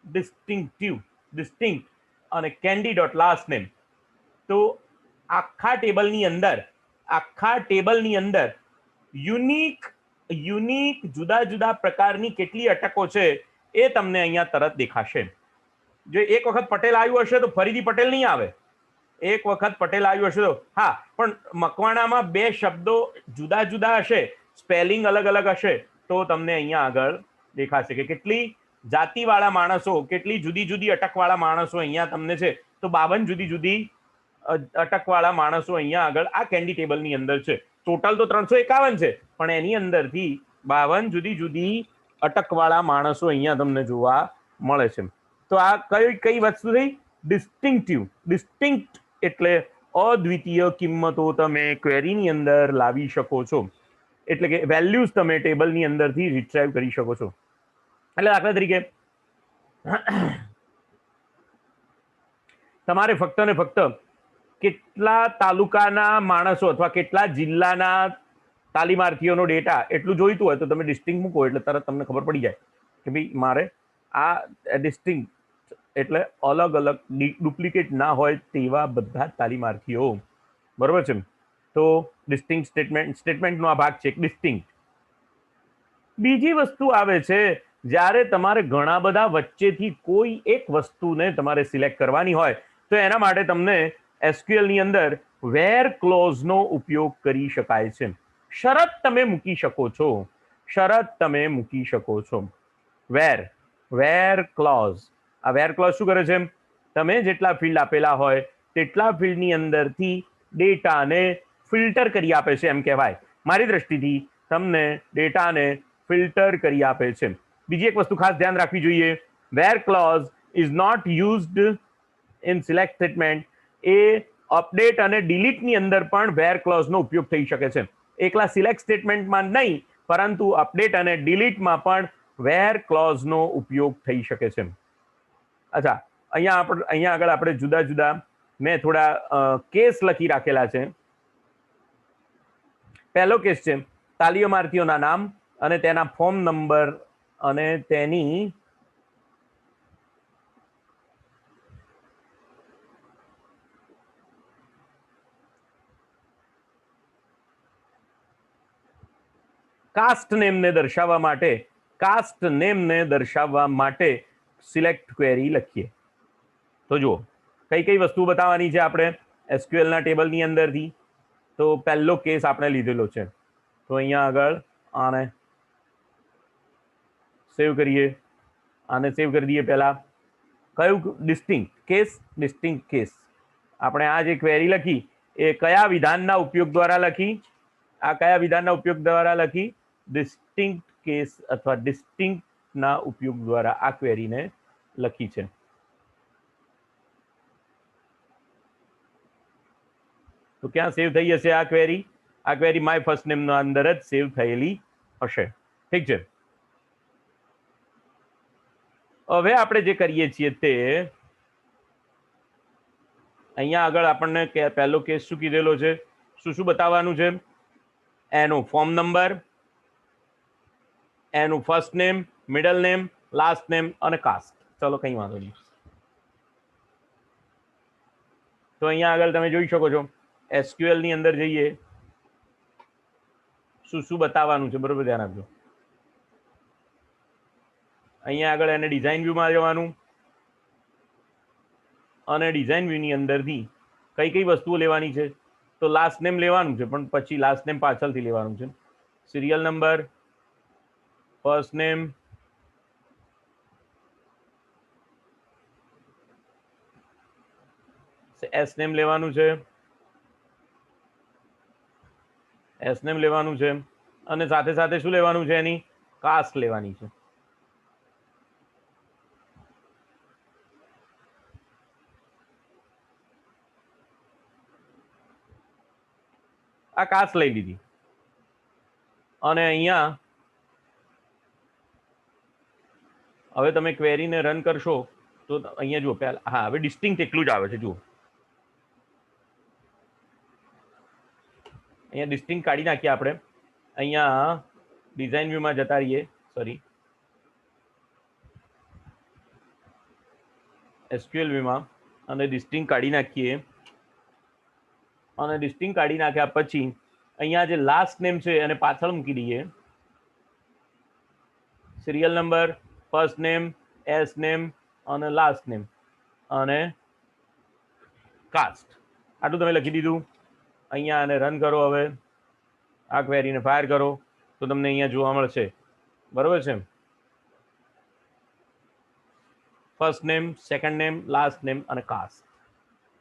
ડિસ્ટિંક્ટ અને કેન્ડી ડોટ લાસ્ટ નેમ. તો આખા ટેબલની અંદર યુનિક જુદા પ્રકારની કેટલી અટકો છે એ તમને અહીંયા તરત દેખાશે. જો એક વખત પટેલ આવ્યું હશે તો ફરીથી પટેલ નહીં આવે. હા, પણ મકવાણામાં 2 શબ્દો જુદા હશે, સ્પેલિંગ અલગ હશે તો તમને અહીંયા આગળ દેખાશે કે કેટલી જાતિવાળા માણસો, કેટલી જુદી અટકવાળા માણસો અહીંયા તમને છે. તો 52 જુદી અટકવાળા માણસો અહીંયા આગળ આ કેન્ડી ટેબલની અંદર છે. ટોટલ તો 351 છે, પણ એની અંદરથી 52 જુદી જુદી અટકવાળા માણસો અહીંયા તમને જોવા મળે છે. તો આ કઈ વસ્તુ થઈ? ડિસ્ટિંક્ટ એટલે અદ્વિતીય કિંમતો તમે ક્વેરીની અંદર લાવી શકો છો, એટલે કે વેલ્યુઝ તમે ટેબલની અંદરથી રિટ્રાઈવ કરી શકો છો. એટલે દાખલા તરીકે તમારે ફક્ત ને ફક્ત કેટલા તાલુકાના માણસો અથવા કેટલા જિલ્લાના તાલીમાર્થીઓનો ડેટા એટલું જોઈતું હોય તો તમે ડિસ્ટિંક્ટ મૂકો એટલે તરત તમને ખબર પડી જાય કે ભાઈ મારે આ ડિસ્ટિંક્ટ એટલે અલગ અલગ ડુપ્લિકેટ ના હોય તેવા બધા તાલીમાર્થીઓ, બરોબર છે. તો ડિસ્ટિંક્ટ સ્ટેટમેન્ટનો આ ભાગ છે ડિસ્ટિંક્ટ. બીજી વસ્તુ આવે છે જ્યારે તમારે ઘણા બધા વચ્ચેથી કોઈ એક વસ્તુને તમારે સિલેક્ટ કરવાની હોય તો એના માટે તમને એસક્યુએલ ની અંદર વેર ક્લોઝનો ઉપયોગ કરી શકાય છે. શરત તમે મૂકી શકો છો, શરત તમે મૂકી શકો છો. વેર ક્લોઝ. આ વેર ક્લોઝ શું કરે છે? તમે જેટલા ફિલ્ડ આપેલા હોય તેટલા ફિલ્ડની અંદરથી ડેટાને ફિલ્ટર કરી આપે છે, એમ કહેવાય. મારી દ્રષ્ટિથી તમને ડેટાને ફિલ્ટર કરી આપે છે. બીજી એક વસ્તુ ખાસ ધ્યાન રાખવી જોઈએ, where clause is not used in select statement. એ અપડેટ અને ડિલીટની અંદર પણ વેર ક્લોઝનો ઉપયોગ થઈ શકે છે. એકલા સિલેક્ટ સ્ટેટમેન્ટમાં નહીં, પરંતુ અપડેટ અને ડિલીટમાં પણ વેર ક્લોઝનો ઉપયોગ થઈ શકે છે. અચ્છા, અહીંયા આગળ આપણે જુદા જુદા મેં થોડા કેસ લખી રાખેલા છે. પહેલો કેસ છે તાલીમાર્થીઓના નામ અને તેના ફોર્મ નંબર અને તેની કાસ્ટ નેમને દર્શાવવા માટે સિલેક્ટ ક્વેરી લખીએ. તો જુઓ કઈ વસ્તુ બતાવવાની છે આપણે એસક્યુએલના ટેબલની અંદરથી. તો પહેલો કેસ આપણે લીધેલો છે, તો અહીંયા આગળ આને સેવ કરીએ, આને સેવ કરી દઈએ. પહેલા કયું? ડિસ્ટિંક્ટ કેસ. આપણે આ જે ક્વેરી લખી એ કયા વિધાનના ઉપયોગ દ્વારા લખી? આ કયા વિધાનના ઉપયોગ દ્વારા લખી? ડિસ્ટિંક્ટ કેસ અથવા ડિસ્ટિંક્ટના ઉપયોગ દ્વારા આ ક્વેરીને લખી છે. તો ક્યાં સેવ થઈ હશે આ ક્વેરી? આ ક્વેરી માય ફર્સ્ટ નેમ ના અંદર જ સેવ થયેલી હશે. ઠીક છે. હવે આપણે જે કરીએ છીએ તે અહીંયા આગળ આપણને પહેલો કેસ શું કીધેલો છે? શું બતાવવાનું છે? એનો ફોર્મ નંબર, એનું first name, middle name, last name અને કાસ્ટ. ચલો કઈ વાંધો નહીં. તો અહીંયા આગળ તમે જોઈ શકો છો એસક્યુએલ ની અંદર જઈએ શું બતાવવાનું છે, બરોબર ધ્યાન આપજો. અહીંયા આગળ એને ડિઝાઇન વ્યૂમાં જવાનું અને ડિઝાઇન વ્યૂની અંદરથી કઈ વસ્તુઓ લેવાની છે? તો લાસ્ટ નેમ લેવાનું છે, પણ પછી લાસ્ટ નેમ પાછળથી લેવાનું છે. Serial number, first name, S name લેવાનું છે, અને સાથે સાથે શું લેવાનું છે? એની કાસ્ટ લેવાની છે. આ કાસ્ટ લઈ લીધી અને અહીંયા હવે તમે ક્વેરીને રન કરશો તો અહીંયા જુઓ પહેલા, હા હવે ડિસ્ટિંક્ટ એટલું જ આવે છે. જુઓ અહીંયા ડિસ્ટિંક્ટ કાઢી નાખીએ આપણે. અહીંયા ડિઝાઇન વ્યૂમાં જતા રહીએ, સોરી એસક્યુએલ વ્યૂમાં, અને ડિસ્ટિંક્ટ કાઢી નાખીએ. અને ડિસ્ટિંક્ટ કાઢી નાખ્યા પછી અહીંયા જે લાસ્ટ નેમ છે એને પાછળ મૂકી દઈએ. Serial number, first name, S name અને લાસ્ટ નેમ અને કાસ્ટ. આટલું તમે લખી દીધું. અહીંયા આને રન કરો. હવે આ ક્વેરીને ફાયર કરો તો તમને અહીંયા જોવા મળશે, બરોબર છે? First name, second name, last name અને કાસ્ટ.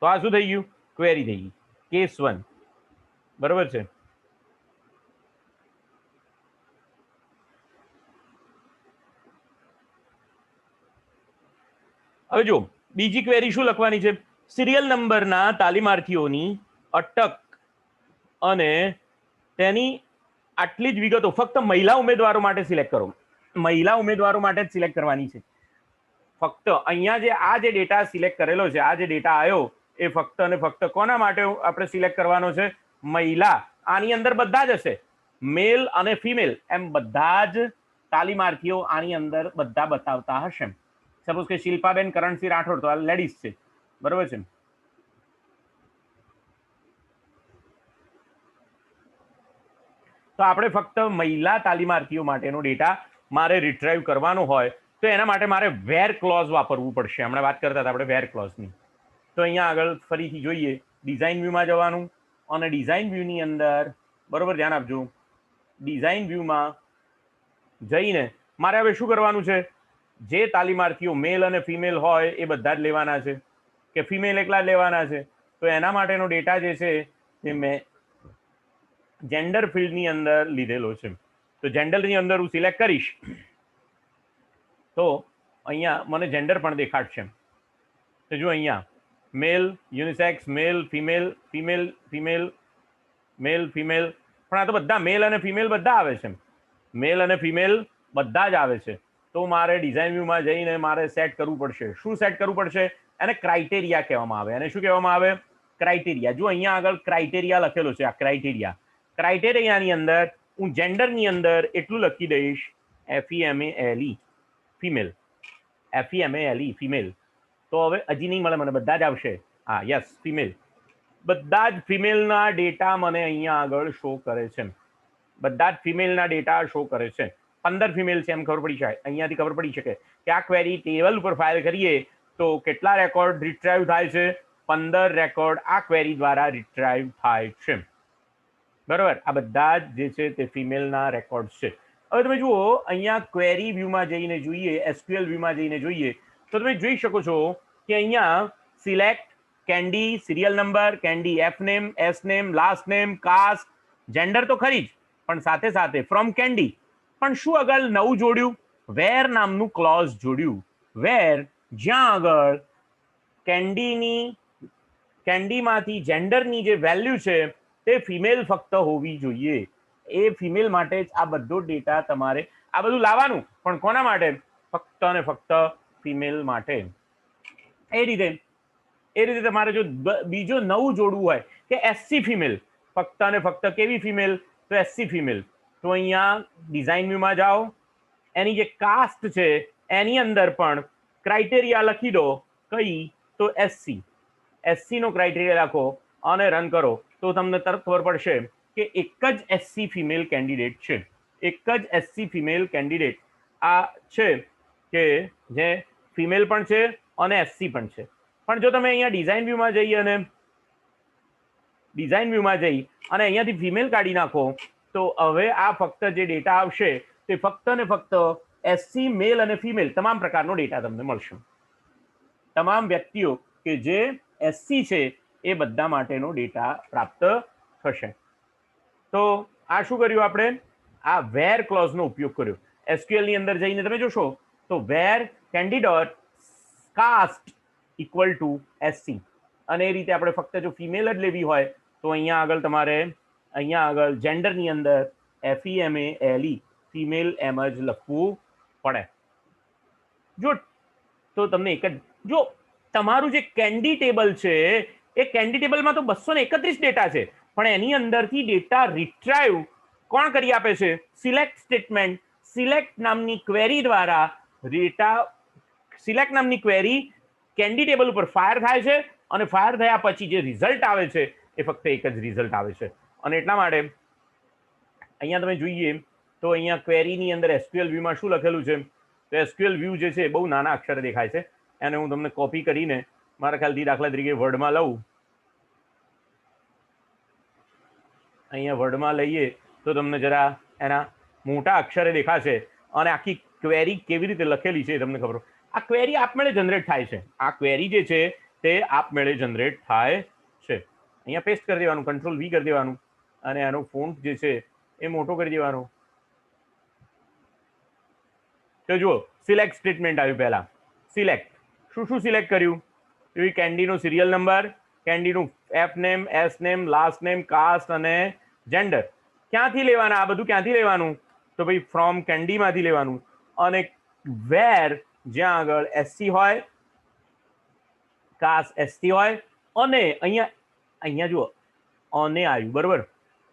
તો આ શું થઈ ગયું? ક્વેરી થઈ ગઈ, કેસ 1, બરોબર છે. હવે જો બીજી ક્વેરી શું લખવાની છે? સિરિયલ નંબરના તાલીમાર્થીઓની અટક અને તેની આટલી જ વિગતો ફક્ત મહિલા ઉમેદવારો માટે સિલેક્ટ કરો. મહિલા ઉમેદવારો માટે જ સિલેક્ટ કરવાની છે. ફક્ત અહીંયા જે આ જે ડેટા સિલેક્ટ કરેલો છે, આ જે ડેટા આવ્યો એ ફક્ત અને ફક્ત કોના માટે આપણે સિલેક્ટ કરવાનો છે? મહિલા. આની અંદર બધા જ હશે, મેલ અને ફિમેલ એમ બધા જ તાલીમાર્થીઓ આની અંદર બધા બતાવતા હશે. સપોઝ કે શિલ્પાબેન કરણસિંહ રાઠોડ તો આ લેડીઝ છે, બરોબર છે. તો આપણે ફક્ત મહિલા તાલીમાર્થીઓ માટેનો ડેટા મારે રિટ્રાઈવ કરવાનો હોય તો એના માટે મારે વેર ક્લોઝ વાપરવું પડશે. હમણાં વાત કરતા હતા આપણે વેર ક્લોઝની. તો અહીંયા આગળ ફરીથી જોઈએ, ડિઝાઇન વ્યૂમાં જવાનું અને ડિઝાઇન વ્યૂની અંદર, બરોબર ધ્યાન આપજો, ડિઝાઇન વ્યૂમાં જઈને મારે હવે શું કરવાનું છે? જે તાલીમાર્થીઓ મેલ અને ફિમેલ હોય એ બધા જ લેવાના છે કે ફિમેલ એકલા જ લેવાના છે? તો એના માટેનો ડેટા જે છે એ મેં જેન્ડર ફિલ્ડની અંદર લીધેલો છે. તો જેન્ડરની અંદર હું સિલેક્ટ કરીશ તો અહીંયા મને જેન્ડર પણ દેખાડશે. તો જો અહીંયા મેલ, યુનિસેક્સ, મેલ, ફિમેલ, ફિમેલ, ફિમેલ, મેલ, ફિમેલ, પણ આ તો બધા મેલ અને ફિમેલ બધા આવે છે. મેલ અને ફિમેલ બધા જ આવે છે. તો મારે ડિઝાઇન વ્યૂમાં જઈને મારે સેટ કરવું પડશે. શું સેટ કરવું પડશે? એને ક્રાઇટેરિયા કહેવામાં આવે. અને શું કહેવામાં આવે? ક્રાઇટેરિયા. જો અહીંયા આગળ ક્રાઇટેરિયા લખેલો છે, આ ક્રાઇટેરિયા. ક્રાઇટેરિયાની અંદર હું જેન્ડરની અંદર એટલું લખી દઈશ FEMALE ફિમેલ, FEMALE ફિમેલ. તો હવે હજી નહીં મળે મને, બધા જ આવશે. હા, યસ, ફિમેલ. બધા જ ફિમેલના ડેટા મને અહીંયા આગળ શો કરે છે. બધા જ ફિમેલના ડેટા શો કરે છે. 15 ફિમેલ છે એમ ખબર પડી જાય. અહીંયાથી ખબર પડી શકે કે આ ક્વેરી ટેબલ ઉપર ફાઇલ કરીએ તો કેટલા રેકોર્ડ રિટ્રાઈવ થાય છે? 15 રેકોર્ડ આ ક્વેરી દ્વારા રિટ્રાઈવ થાય છે, બરોબર. આ બધા જ જે છે તે ફિમેલના રેકોર્ડ છે. હવે તમે જુઓ અહીંયા ક્વેરી વ્યૂમાં જઈને જોઈએ, SQL વ્યૂમાં જઈને જોઈએ તો તમે જોઈ શકો છો કે અહીંયા select candy, serial number, candy F name, S name, last name, caste, gender તો ખરી જ, પણ સાથે સાથે ફ્રોમ કેન્ડી. પણ શું આગળ નવું જોડ્યું? વેર નામનું ક્લોઝ જોડ્યું. વેર જ્યાં આગળ કેન્ડીમાંથી જેન્ડરની જે વેલ્યુ છે તે ફિમેલ ફક્ત હોવી જોઈએ. એ ફિમેલ માટે જ આ બધો ડેટા તમારે આ બધું લાવવાનું, પણ કોના માટે? ફક્ત અને ફક્ત ફિમેલ માટે. એ રીતે તમારે જો બીજો નવું જોડવું હોય કે SC ફિમેલ, ફક્ત અને ફક્ત કેવી ફિમેલ? તો SC ફિમેલ. તો અહીંયા ડિઝાઇન વ્યૂમાં જાઓ, એની જે કાસ્ટ છે એની અંદર પણ ક્રાઇટેરિયા લખી દો. કઈ? તો SC નો ક્રાઇટેરિયા લખો અને રન કરો તો તમને તરત ખબર પડશે કે એક જ SC ફિમેલ કેન્ડિડેટ છે. એક જ SC ફિમેલ કેન્ડિડેટ આ છે કે જે ફિમેલ પણ છે અને SC પણ છે. પણ જો તમે અહીંયા ડિઝાઇન વ્યૂમાં જઈ અને અહીંયાથી ફિમેલ કાઢી નાખો તો હવે આ ફક્ત જે ડેટા આવશે તે ફક્ત ને ફક્ત SC, મેલ અને ફિમેલ તમામ પ્રકારનો ડેટા તમને મળશે. તમામ વ્યક્તિઓ કે જે SC છે એ બધા માટેનો ડેટા પ્રાપ્ત થશે. તો આ શું કર્યું આપણે? આ વેર ક્લોઝનો ઉપયોગ કર્યો. SQL ની અંદર જઈને તમે જોશો તો where candidate caste equal to SC, અને એ રીતે આપણે ફક્ત જો ફિમેલ જ લેવી હોય તો અહીંયા આગળ તમારે અહીંયા આગળ જેન્ડરની અંદર FEMALE ફિમેલ એમ જ લખવું પડે. જો તો તમને એક જ, જો તમારું જે કેન્ડી ટેબલ છે એ કેન્ડી ટેબલમાં તો 231 ડેટા છે, પણ એની અંદરથી ડેટા રિટ્રાઈવ કોણ કરી આપે છે? Select statement. સિલેક્ટ નામની ક્વેરી દ્વારા ડેટા, સિલેક્ટ નામની ક્વેરી કેન્ડી ટેબલ ઉપર ફાયર થાય છે અને ફાયર થયા પછી જે રિઝલ્ટ આવે છે એ ફક્ત એક જ રિઝલ્ટ આવે છે. અને એટલા માટે અહીંયા તમે જોઈએ તો અહીંયા ક્વેરીની અંદર SQL વ્યૂમાં શું લખેલું છે? તો SQL વ્યૂ જે છે બહુ નાના અક્ષરે દેખાય છે, એને હું તમને કોપી કરીને મારા ખ્યાલથી દાખલા તરીકે વર્ડમાં લઉં. અહીંયા વર્ડમાં લઈએ તો તમને જરા એના મોટા અક્ષરે દેખાશે અને આખી ક્વેરી કેવી રીતે લખેલી છે એ તમને ખબર. આ ક્વેરી આપમેળે જનરેટ થાય છે. આ ક્વેરી જે છે તે આપમેળે જનરેટ થાય છે. અહીંયા પેસ્ટ કરી દેવાનું, કંટ્રોલ વી કરી દેવાનું અને આનો ફોન્ટ જે છે એ મોટો કરી દેવાનો. તો જુઓ સિલેક્ટ સ્ટેટમેન્ટ આવ્યું. પહેલા સિલેક્ટ શું શું સિલેક્ટ કર્યું? કેન્ડીનો સિરિયલ નંબર, કેન્ડીનું F name, S name, last name, caste અને જેન્ડર. ક્યાંથી લેવાના આ બધું? ક્યાંથી લેવાનું? તો ભાઈ ફ્રોમ કેન્ડીમાંથી લેવાનું. અને વેર જ્યાં આગળ એસસી હોય, કાસ્ટ એસટી હોય, અને અહીંયા જુઓ અને આવ્યું બરોબર.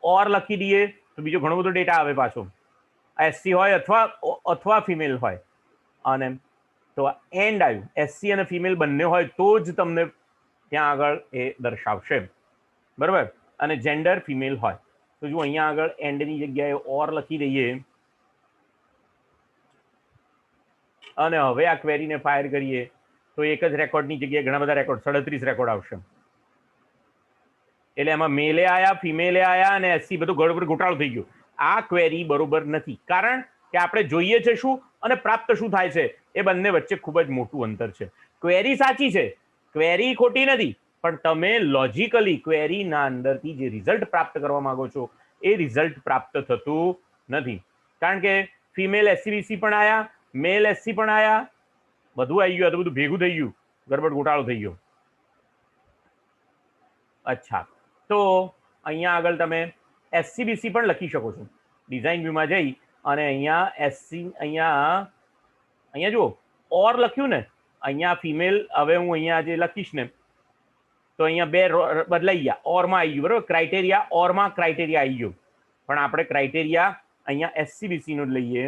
ઓર લખી દઈએ તો બીજો ઘણો બધો ડેટા આવે પાછો. એસસી હોય અથવા ફિમેલ હોય. અને તો એન્ડ આવ્યું, એસસી અને ફિમેલ બંને હોય તો જ તમને ત્યાં આગળ એ દર્શાવશે બરોબર. અને જેન્ડર ફિમેલ હોય તો જો અહીંયા આગળ એન્ડની જગ્યાએ ઓર લખી દઈએ. અને હવે આ ક્વેરીને ફાયર કરીએ તો એક જ રેકોર્ડની જગ્યાએ ઘણા બધા રેકોર્ડ, 37 રેકોર્ડ આવશે. એટલે એમાં મેલે આયા, ફિમેલે આયા અને એસસી બધું ગોટાળો થઈ ગયો. આ ક્વેરી બરોબર નથી, કારણ કે આપણે જોઈએ છે શું અને પ્રાપ્ત શું થાય છે એ બંને વચ્ચે ખૂબ જ મોટું અંતર છે. ક્વેરી સાચી છે, ક્વેરી ખોટી નથી, પણ તમે લોજિકલી ક્વેરીના અંદરથી જે રિઝલ્ટ પ્રાપ્ત કરવા માંગો છો એ રિઝલ્ટ પ્રાપ્ત થતું નથી. કારણ કે ફિમેલ એસસીબીસી પણ આયા, મેલ એસસી પણ આયા, બધું આવી ગયું, બધું ભેગું થઈ ગયું, ગરબડ ગોટાળો થઈ ગયો. અચ્છા, તો અહીંયા આગળ તમે એસસીબીસી પણ લખી શકો છો. ડિઝાઇન વ્યૂમાં જઈ અને અહીંયા એસસી, અહીંયા જુઓ ઓર લખ્યું ને, અહીંયા ફિમેલ. હવે હું અહીંયા જે લખીશ ને તો અહીંયા બે બદલાઈ ગયા, ઓરમાં આવી ગયું બરોબર. ક્રાઇટેરિયા ઓરમાં ક્રાઇટેરિયા આવી ગયો, પણ આપણે ક્રાઇટેરિયા અહીંયા એસસીબીસી નો લઈએ.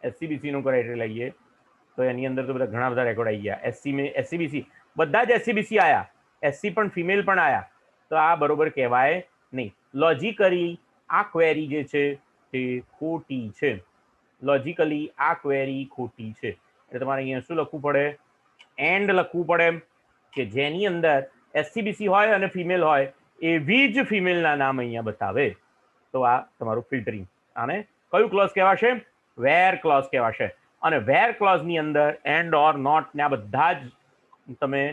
એસસીબીસી નો ક્રાઇટેરિયા લઈએ તો એની અંદર તો બધા ઘણા બધા રેકોર્ડ આવી ગયા. એસસીબીસી બધા જ એસસીબીસી આયા, એસસી પણ ફિમેલ પણ આયા. તો આ બરોબર કહેવાય નહીં. લોજિકલી આ ક્વેરી જે છે તે ખોટી છે. લોજિકલી આ ક્વેરી ખોટી છે. એટલે તમારે અહીંયા શું લખવું પડે? એન્ડ લખવું પડે, કે જેની અંદર એસસીબીસી હોય અને ફિમેલ હોય એવી જ ફિમેલના નામ અહીંયા બતાવે. તો આ તમારું ફિલ્ટરિંગ. આને કયું ક્લોઝ કહેવાશે? વેર ક્લોઝ કહેવાશે. અને વેર ક્લોઝની અંદર એન્ડ ઓર નોટ ને આ બધા જ તમે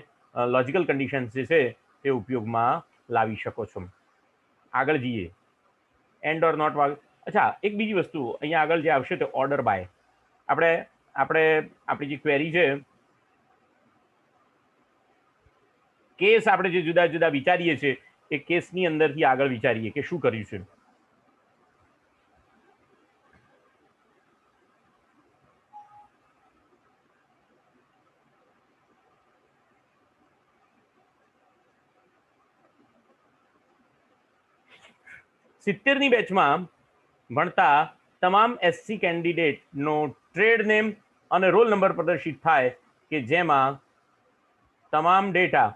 લોજિકલ કન્ડિશન્સ જે છે તે ઉપયોગમાં લાવી શકો છો. આગળ જઈએ. And or not. અચ્છા, એક બીજી વસ્તુ અહીંયા આગળ જે આવશે તે ઓર્ડર બાય. આપણી જે ક્વેરી છે, કેસ આપણે જે જુદા જુદા વિચારીએ છીએ એ કેસની અંદરથી આગળ વિચારીએ કે શું કર્યું છે. સિત્તેરની બેચમાં ભણતા તમામ એસસી કેન્ડિડેટનો ટ્રેડ નેમ અને રોલ નંબર પ્રદર્શિત થાય, કે જેમાં તમામ ડેટા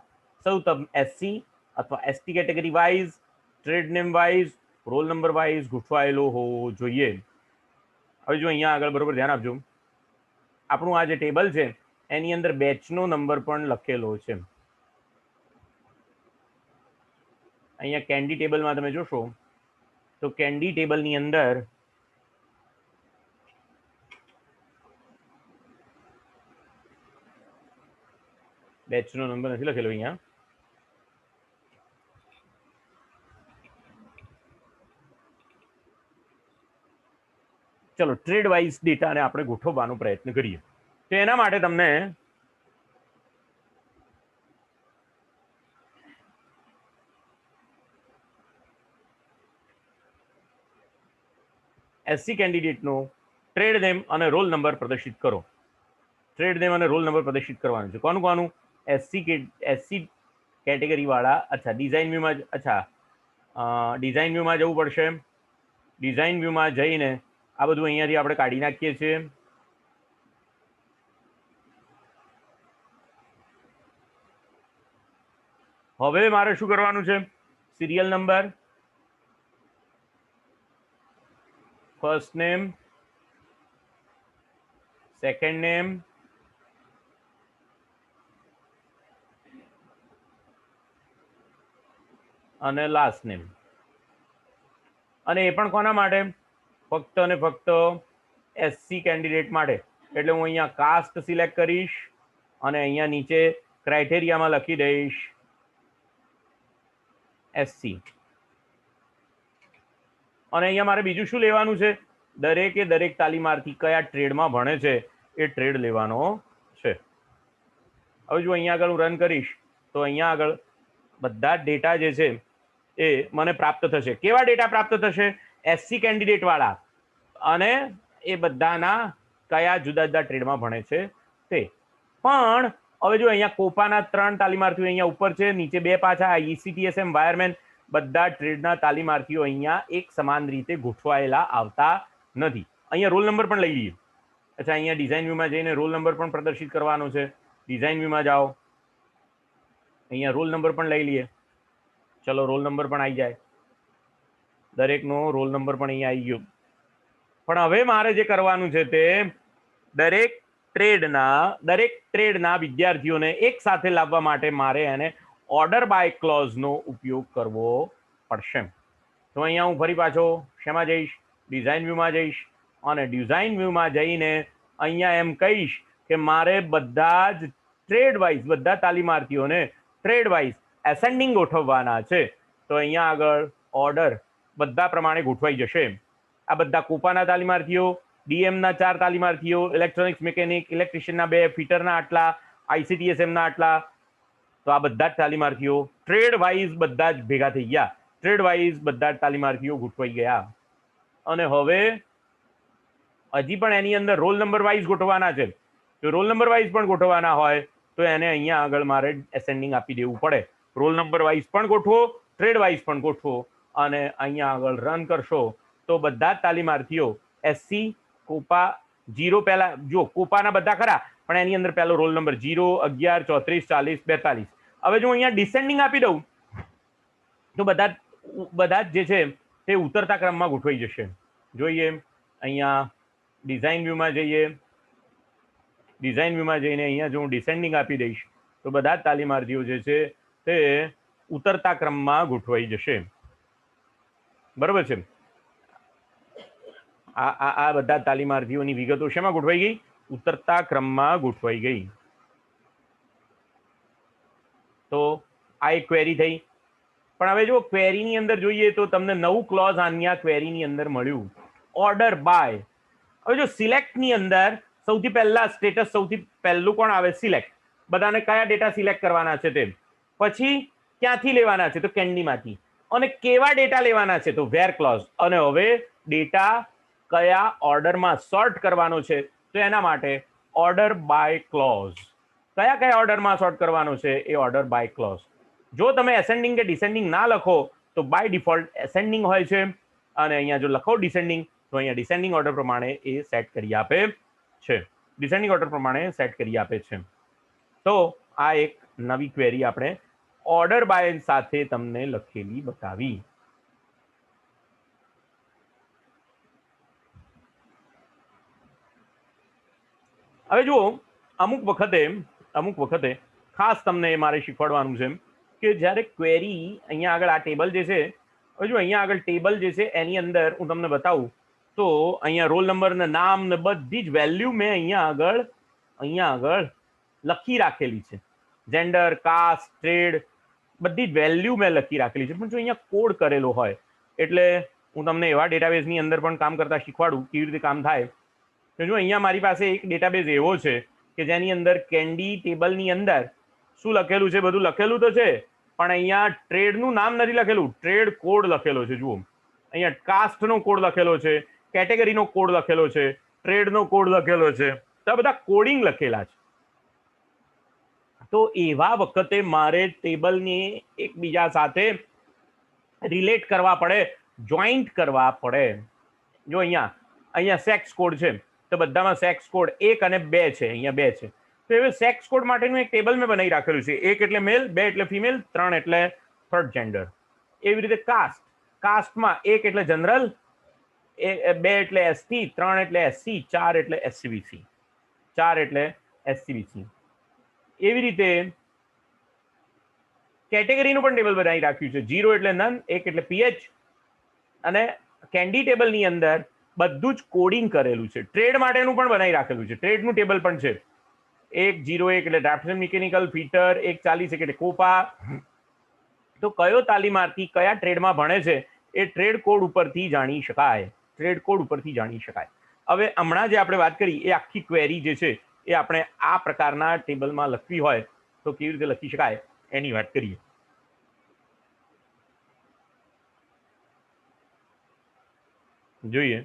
સૌ એસસી અથવા ST category wise, trade name wise, roll number wise ગોઠવાયેલો હોવો જોઈએ. હવે જો અહીંયા આગળ બરોબર ધ્યાન આપજો, આપણું આ જે ટેબલ છે એની અંદર બેચનો નંબર પણ લખેલો છે. અહીંયા કેન્ડી ટેબલમાં તમે જોશો તો કેન્ડી ટેબલની અંદર બેચનો નંબર નથી લખેલો અહીંયા. ચલો ટ્રેડ વાઇઝ ડેટાને આપણે ગોઠવવાનો પ્રયત્ન કરીએ. તો એના માટે તમને એસસી કેન્ડિડેટનો ટ્રેડ નેમ અને રોલ નંબર પ્રદર્શિત કરો. ટ્રેડ નેમ અને રોલ નંબર પ્રદર્શિત કરવાનું છે. કોનું? એસસી કેટેગરી વાળા. અચ્છા, ડિઝાઇન વ્યૂમાં. અચ્છા, ડિઝાઇન વ્યૂમાં જવું પડશે. ડિઝાઇન વ્યૂમાં જઈને આ બધું અહીંયાથી આપણે કાઢી નાખીએ છીએ. હવે મારે શું કરવાનું છે? Serial number, first name, second name, અને લાસ્ટ નેમ. અને એ પણ કોના માટે? ફક્ત અને ફક્ત એસસી કેન્ડિડેટ માટે. એટલે હું અહીંયા કાસ્ટ સિલેક્ટ કરીશ અને અહીંયા નીચે ક્રાઇટેરિયામાં લખી દઈશ SC. અને અહીંયા મારે બીજું શું લેવાનું છે? દરેક તાલીમાર્થી કયા ટ્રેડમાં ભણે છે એ ટ્રેડ લેવાનો છે. હવે જો અહીંયા આગળ હું રન કરીશ તો અહીંયા આગળ બધા ડેટા જે છે એ મને પ્રાપ્ત થશે. કેવા ડેટા પ્રાપ્ત થશે? SC કેન્ડિડેટ વાળા, અને એ બધાના કયા જુદા જુદા ટ્રેડમાં ભણે છે તે. પણ હવે જો અહીંયા કોપાના 3 તાલીમાર્થીઓ અહીંયા ઉપર છે, નીચે 2 પાછા ECTSM વાયરમેન બધા ટ્રેડના તાલીમાર્થીઓ અહીંયા એક સમાન રીતે ગોઠવાયેલા આવતા નથી. અહીંયા રોલ નંબર પણ લઈ લઈએ. અચ્છા, અહીંયા ડિઝાઇન વ્યૂમાં જઈને રોલ નંબર પણ પ્રદર્શિત કરવાનો છે. ડિઝાઇન વ્યૂમાં જાઓ, અહીંયા રોલ નંબર પણ લઈ લઈએ. ચલો, રોલ નંબર પણ આવી જાય, દરેકનો રોલ નંબર પણ અહીંયા આવી ગયો. પણ હવે મારે જે કરવાનું છે તે દરેક ટ્રેડના વિદ્યાર્થીઓને એક સાથે લાવવા માટે મારે એને ઓર્ડર બાય ક્લોઝનો ઉપયોગ કરવો પડશે. તો અહીંયા હું ફરી પાછો શેમાં જઈશ? ડિઝાઇન વ્યૂમાં જઈશ, અને ડિઝાઇન વ્યૂમાં જઈને અહીંયા એમ કહીશ કે મારે બધા જ ટ્રેડ વાઇઝ બધા તાલીમાર્થીઓને ટ્રેડ વાઇઝ એસેન્ડિંગ ગોઠવવાના છે. તો અહીંયા આગળ ઓર્ડર બધા પ્રમાણે ગોઠવાઈ જશે. આ બધા કોપાના તાલીમાર્થીઓ, ડીએમના 4 તાલીમાર્થીઓ, ઇલેક્ટ્રોનિક્સ મિકેનિક, ઇલેક્ટ્રિશિયનના 2, ફિટરના આટલા, ICTSMના આટલા. તો આ બધા જ તાલીમાર્થીઓ ટ્રેડ વાઇઝ બધા જ ભેગા થઈ ગયા. ટ્રેડ વાઇઝ બધા જ તાલીમાર્થીઓ ગોઠવાઈ ગયા. અને હવે હજી પણ એની અંદર રોલ નંબર વાઇઝ ગોઠવવાના છે. તો રોલ નંબર વાઇઝ પણ ગોઠવવાના હોય તો એને અહીંયા આગળ મારે એસેન્ડિંગ આપી દેવું પડે. રોલ નંબર વાઇઝ પણ ગોઠવો, ટ્રેડ વાઇઝ પણ ગોઠવો, અને અહીંયા આગળ રન કરશો તો બધા જ તાલીમાર્થીઓ SC કોપા 0 પહેલા જો કોપાના બધા ખરા, પણ એની અંદર પહેલો રોલ નંબર 0, 11, 34, 40, 42. હવે જો અહીંયા ડિસેન્ડિંગ આપી દઉં તો બધા જ જે છે તે ઉતરતા ક્રમમાં ગોઠવાઈ જશે. જોઈએ, અહીંયા ડિઝાઇન વ્યૂમાં જઈએ. ડિઝાઇન વ્યૂમાં જઈને અહીંયા જો હું ડિસેન્ડિંગ આપી દઈશ તો બધા જ તાલીમાર્થીઓ જે છે તે ઉતરતા ક્રમમાં ગોઠવાઈ જશે. બરોબર છે? આ બધા તાલીમાર્થીઓની વિગતો શેમાં ગોઠવાઈ ગઈ? ઉતરતા ક્રમમાં ગોઠવાઈ ગઈ. તો આ એક ક્વેરી થઈ. પણ હવે જો ક્વેરીની અંદર જોઈએ તો તમને નવું ક્લોઝ આની ક્વેરીની અંદર મળ્યું, ઓર્ડર બાય. હવે જો સિલેક્ટની અંદર સૌથી પહેલા સ્ટેટસ સૌથી પહેલું કોણ આવે? સિલેક્ટ. બધાને કયા ડેટા સિલેક્ટ કરવાના છે તે. પછી ક્યાંથી લેવાના છે? તો કેન્ડીમાંથી. અને કેવા ડેટા લેવાના છે? તો વેર ક્લોઝ. અને હવે ડેટા કયા ઓર્ડરમાં સોર્ટ કરવાનો છે? તો એના માટે ઓર્ડર બાય ક્લોઝ. કયા ઓર્ડરમાં સોર્ટ કરવાનો છે? એ ઓર્ડર બાય ક્લોઝ. જો તમે એસેન્ડિંગ કે ડિસેન્ડિંગ ના લખો તો બાય ડિફોલ્ટ એસેન્ડિંગ હોય છે, અને અહીંયા જો લખો ડિસેન્ડિંગ તો અહીંયા ડિસેન્ડિંગ ઓર્ડર પ્રમાણે એ સેટ કરી આપે છે. ડિસેન્ડિંગ ઓર્ડર પ્રમાણે સેટ કરી આપે છે. તો આ એક નવી ક્વેરી આપણે ઓર્ડર બાય સાથે તમને લખેલી બતાવી. હવે જુઓ, અમુક વખતે ખાસ તમને મારે શીખવાડવાનું છે કે જ્યારે ક્વેરી અહીંયા આગળ આ ટેબલ જે છે, હવે જો અહીંયા આગળ ટેબલ જે છે એની અંદર હું તમને બતાવું તો અહીંયા રોલ નંબર ને નામ ને બધી જ વેલ્યુ મેં અહીંયા આગળ લખી રાખેલી છે. જેન્ડર, કાસ્ટ, ટ્રેડ બધી જ વેલ્યુ મેં લખી રાખેલી છે. પણ જો અહીંયા કોડ કરેલો હોય, એટલે હું તમને એવા ડેટાબેઝની અંદર પણ કામ કરતા શીખવાડું કેવી રીતે કામ થાય. તો જો અહીંયા મારી પાસે એક ડેટાબેઝ એવો છે કે જેની અંદર કેન્ડી ટેબલની અંદર શું લખેલું છે? બધું લખેલું તો છે, પણ અહીંયા ટ્રેડનું નામ નથી લખેલું, ટ્રેડ કોડ લખેલો છે. જુઓ, અહીંયા કાસ્ટનો કોડ લખેલો છે, કેટેગરીનો કોડ લખેલો છે, ટ્રેડનો કોડ લખેલો છે. તો આ બધા કોડિંગ લખેલા છે. તો એવા વખતે મારે ટેબલને એકબીજા સાથે રિલેટ કરવા પડે, જોઈન્ટ કરવા પડે. જો અહીંયા સેક્સ કોડ છે તો બધામાં સેક્સ કોડ 1 અને 2 છે. અહીંયા 2 છે. તો હવે સેક્સ કોડ માટેનું એક ટેબલ મેં બનાવી રાખેલું છે. 1 એટલે મેલ, 2 એટલે ફિમેલ, 3 એટલે થર્ડ જેન્ડર. એવી રીતે કાસ્ટમાં 1 એટલે જનરલ, 2 એટલે ST, 3 એટલે SC, 4 એટલે SCBC. એવી રીતે કેટેગરીનું પણ ટેબલ બનાવી રાખ્યું છે. 0 એટલે નન, 1 એટલે PH. અને કેન્ડી ટેબલની અંદર બધું જ કોડિંગ કરેલું છે. ટ્રેડ માટેનું પણ બનાવી રાખેલું છે, ટ્રેડનું ટેબલ પણ છે. 101 એટલે ડ્રાફ્ટમેન મિકેનિકલ, ફિટર 140 એટલે કોપા. તો કયો તાલીમાર્થી કયા ટ્રેડમાં ભણે છે એ ટ્રેડ કોડ ઉપરથી જાણી શકાય. ટ્રેડ કોડ ઉપરથી જાણી શકાય. હવે હમણાં જે આપણે વાત કરી એ આખી ક્વેરી જે છે એ આપણે આ પ્રકારના ટેબલમાં લખવી હોય તો કેવી રીતે લખી શકાય એની વાત કરીએ. જોઈએ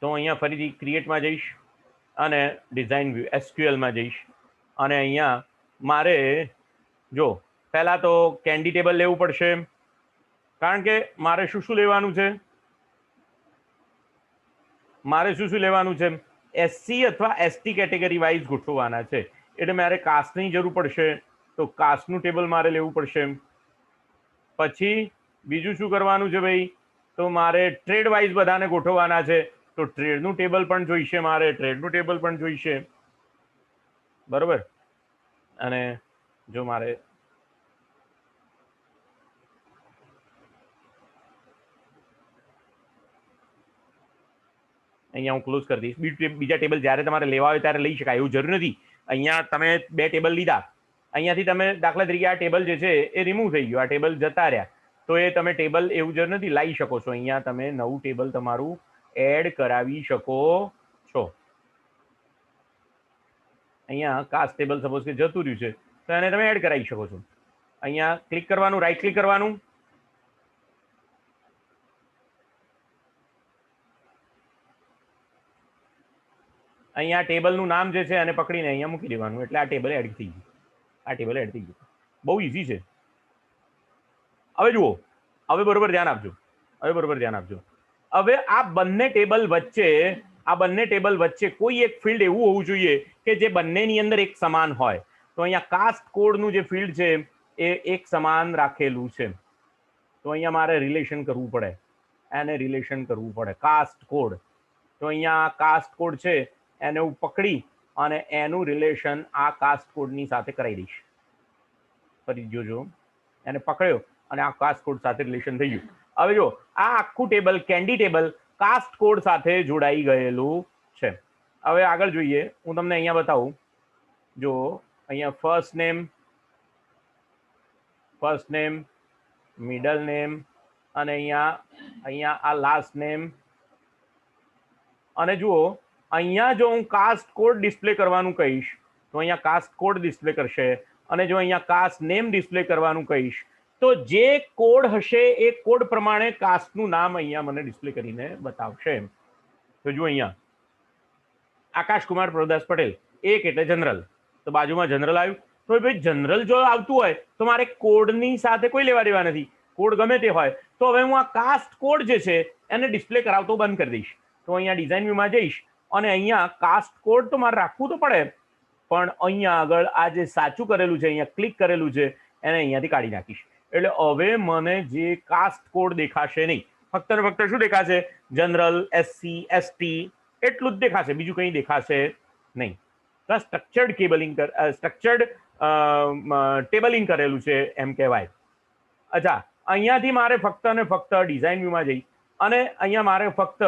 તો અહીંયા ફરીથી ક્રિએટમાં જઈશ અને ડિઝાઇન વ્યૂ એસક્યુએલમાં જઈશ અને અહીંયા મારે જો પહેલા તો કેન્ડી ટેબલ લેવું પડશે, કારણ કે મારે શું શું લેવાનું છે, મારે શું શું લેવાનું છે, એસસી અથવા એસટી કેટેગરી વાઇઝ ગોઠવવાના છે. એટલે મારે કાસ્ટની જરૂર પડશે, તો કાસ્ટનું ટેબલ મારે લેવું પડશે. પછી બીજું શું કરવાનું છે ભાઈ, તો મારે ટ્રેડ વાઇઝ બધાને ગોઠવવાના છે, તો ટ્રેડનું ટેબલ પણ જોઈશે, મારે ટ્રેડનું ટેબલ પણ જોઈશે, બરોબર. અને જો મારે અહીંયા હું ક્લોઝ કરી દઈશ. બીજા ટેબલ જ્યારે તમારે લેવા હોય ત્યારે લઈ શકાય, એવું જરૂર નથી. અહીંયા તમે 2 ટેબલ લીધા, અહીંયાથી તમે દાખલા તરીકે આ ટેબલ જે છે એ રિમૂવ થઈ ગયું, આ ટેબલ જતા રહ્યા, તો એ તમે ટેબલ એવું જરૂર નથી લાવી શકો છો. અહીંયા તમે નવું ટેબલ તમારું એડ કરાવી શકો છો. અહીંયા કાસ્ટ ટેબલ સપોઝ કે જતું રહ્યું છે તો એને તમે એડ કરાવી શકો છો. અહીંયા ક્લિક કરવાનું, રાઈટ ક્લિક કરવાનું, અહીંયા ટેબલનું નામ જે છે એને પકડીને અહીંયા મૂકી દેવાનું, એટલે આ ટેબલ એડ થઈ ગયું. આ ટેબલ એડ થઈ ગયું. બહુ ઇઝી છે. હવે જુઓ, હવે બરોબર ધ્યાન આપજો, હવે બરોબર ધ્યાન આપજો. હવે આ બંને ટેબલ વચ્ચે કોઈ એક ફિલ્ડ એવું હોવું જોઈએ કે જે બંનેની અંદર એક સમાન હોય. તો અહીંયા કાસ્ટ કોડનું જે ફિલ્ડ છે એ એક સમાન રાખેલું છે, તો અહીંયા મારે રિલેશન કરવું પડે, એને રિલેશન કરવું પડે. કાસ્ટ કોડ, તો અહીંયા કાસ્ટ કોડ છે એને હું પકડી અને એનું રિલેશન આ કાસ્ટ કોડની સાથે કરાવી દઈશ. ફરી જોજો, એને પકડ્યો અને આ કાસ્ટ કોડ સાથે રિલેશન થઈ ગયું. હવે જો આ આખું table candy table caste code સાથે જોડાઈ ગયેલું છે. હવે આગળ જોઈએ, હું તમને અહીંયા બતાવું. જો અહીંયા ફર્સ્ટ નેમ, મિડલ નેમ અને અહીંયા આ લાસ્ટ નેમ. અને જુઓ અહીંયા જો હું કાસ્ટ કોડ ડિસ્પ્લે કરવાનું કહીશ તો અહીંયા કાસ્ટ કોડ ડિસ્પ્લે કરશે, અને જો અહીંયા કાસ્ટ નેમ ડિસ્પ્લે કરવાનું કહીશ તો જે કોડ હશે એ કોડ પ્રમાણે કાસ્ટનું નામ અહીંયા મને ડિસ્પ્લે કરીને બતાવશે. તો જો અહીંયા આકાશ કુમાર પ્રભુદાસ પટેલ, એક એટલે જનરલ, તો બાજુમાં જનરલ આવ્યું. તો ભાઈ જનરલ જો આવતું હોય તો મારે કોડની સાથે કોઈ લેવા દેવા નથી, કોડ ગમે તે હોય. તો હવે હું આ કાસ્ટ કોડ જે છે એને ડિસ્પ્લે કરાવતો બંધ કરી દઈશ. તો અહીંયા ડિઝાઇન વ્યૂમાં જઈશ અને અહીંયા કાસ્ટ કોડ તો મારે રાખવું તો પડે, પણ અહીંયા આગળ આ જે સાચું કરેલું છે, અહીંયા ક્લિક કરેલું છે, એને અહીંયાથી કાઢી નાખીશ. એટલે હવે મને જે કાસ્ટ કોડ દેખાશે નહીં, ફક્ત ને ફક્ત શું દેખાશે, જનરલ, એસસી, એસટી એટલું જ દેખાશે, બીજું કંઈ દેખાશે નહીં. તો સ્ટ્રક્ચર્ડ ટેબલિંગ કરેલું છે એમ કહેવાય. અચ્છા, અહીંયાથી મારે ફક્ત ને ફક્ત ડિઝાઇન વ્યૂમાં જઈ અને અહીંયા મારે ફક્ત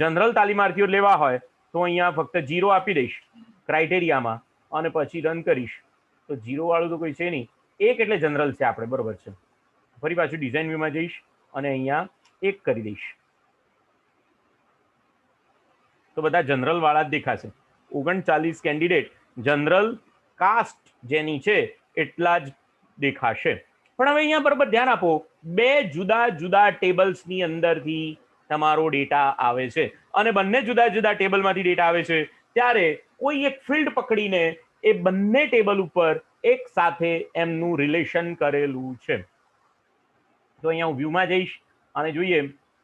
જનરલ તાલીમાર્થીઓ લેવા હોય તો અહીંયા ફક્ત 0 આપી દઈશ ક્રાઇટેરિયામાં અને પછી રન કરીશ. તો 0 વાળું તો કોઈ છે નહીં, 1 એટલે જનરલ છે આપણે, બરોબર છે. ફરી પાછું ડિઝાઇન વ્યૂમાં જઈશ અને અહીંયા 1 કરી દઈશ, તો બધા જનરલ વાળા જ દેખાશે. 39 કેન્ડિડેટ જનરલ કાસ્ટ જેની છે એટલા જ દેખાશે. પણ હવે અહીંયા બરોબર ધ્યાન આપો, 2 જુદા જુદા ટેબલ્સની અંદરથી તમારો ડેટા આવે છે અને બંને જુદા જુદા ટેબલમાંથી ડેટા આવે છે, ત્યારે કોઈ એક ફિલ્ડ પકડીને એ બંને ટેબલ ઉપર એક સાથે એમનું રિલેશન કરેલું છે. તો અહીંયા હું વ્યૂમાં જઈશ અને જોઈએ,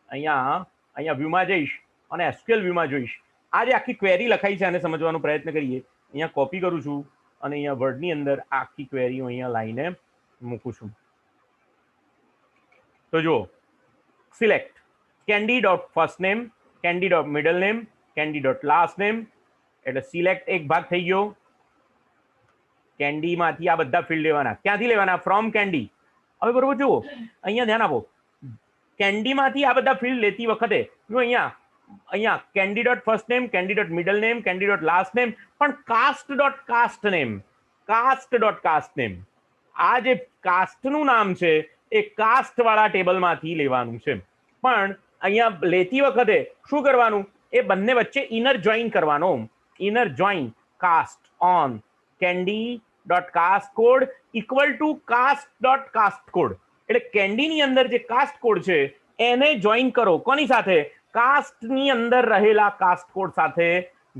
અહીંયા વ્યૂમાં જઈશ અને એસક્યુએલ વ્યૂમાં જોઈશ. આ જે આખી ક્વેરી લખાઈ છે આને સમજવાનો પ્રયત્ન કરીએ. અહીંયા કોપી કરું છું અને અહીંયા વર્ડની અંદર આખી ક્વેરી હું અહીંયા લાઈને મૂકું છું. તો જુઓ, select candy.first name, candy.middle name, candy.last name. એટલે સિલેક્ટ એક ભાગ થઈ ગયો. કેન્ડીમાંથી આ બધા ફિલ્ડ લેવાના. ક્યાંથી લેવાના? From candy. હવે બરોબર જુઓ, અહીંયા ધ્યાન આપો, કેન્ડીમાંથી આ બધા ફિલ્ડ લેતી વખતે જો અહીંયા અહીંયા candidate first name, candidate middle name, candidate last name, પણ કાસ્ટ ડોટ કાસ્ટ નેમ આ જે કાસ્ટનું નામ છે એ કાસ્ટ વાળા ટેબલમાંથી લેવાનું છે. પણ અહીંયા લેતી વખતે શું કરવાનું, એ બંને વચ્ચે ઇનર જોઈન કરવાનો. Inner join caste on candy dot caste code equal to caste dot caste code. એટલે કેન્ડીની અંદર જે કાસ્ટ કોડ છે એને જોઈન કરો. કોની સાથે? કાસ્ટની અંદર રહેલા કાસ્ટ કોડ સાથે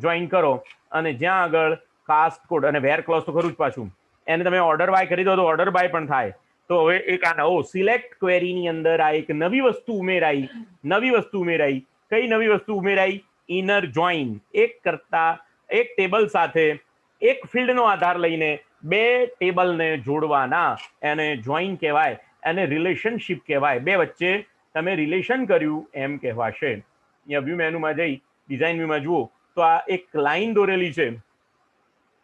જોઈન કરો. અને જ્યાં આગળ કાસ્ટ કોડ અને વેર ક્લોઝ તો ખરું જ પાછું, એને તમે ઓર્ડર બાય કરી દો તો ઓર્ડર બાય પણ થાય. તો હવે એક આ નવો સિલેક્ટ ક્વેરીની અંદર આ એક નવી વસ્તુ ઉમેરાઈ. કઈ નવી વસ્તુ ઉમેરાઈ? Inner join. એક ટેબલ સાથે એક ફિલ્ડનો આધાર લઈને બે ટેબલને જોડવાના, એને જોઈન કહેવાય, એને રિલેશનશિપ કહેવાય. બે વચ્ચે તમે રિલેશન કર્યું એમ કહેવાશે. અહીંયા વ્યૂ મેનુમાં જઈ ડિઝાઇન વ્યૂમાં જુઓ તો આ એક લાઈન દોરેલી છે,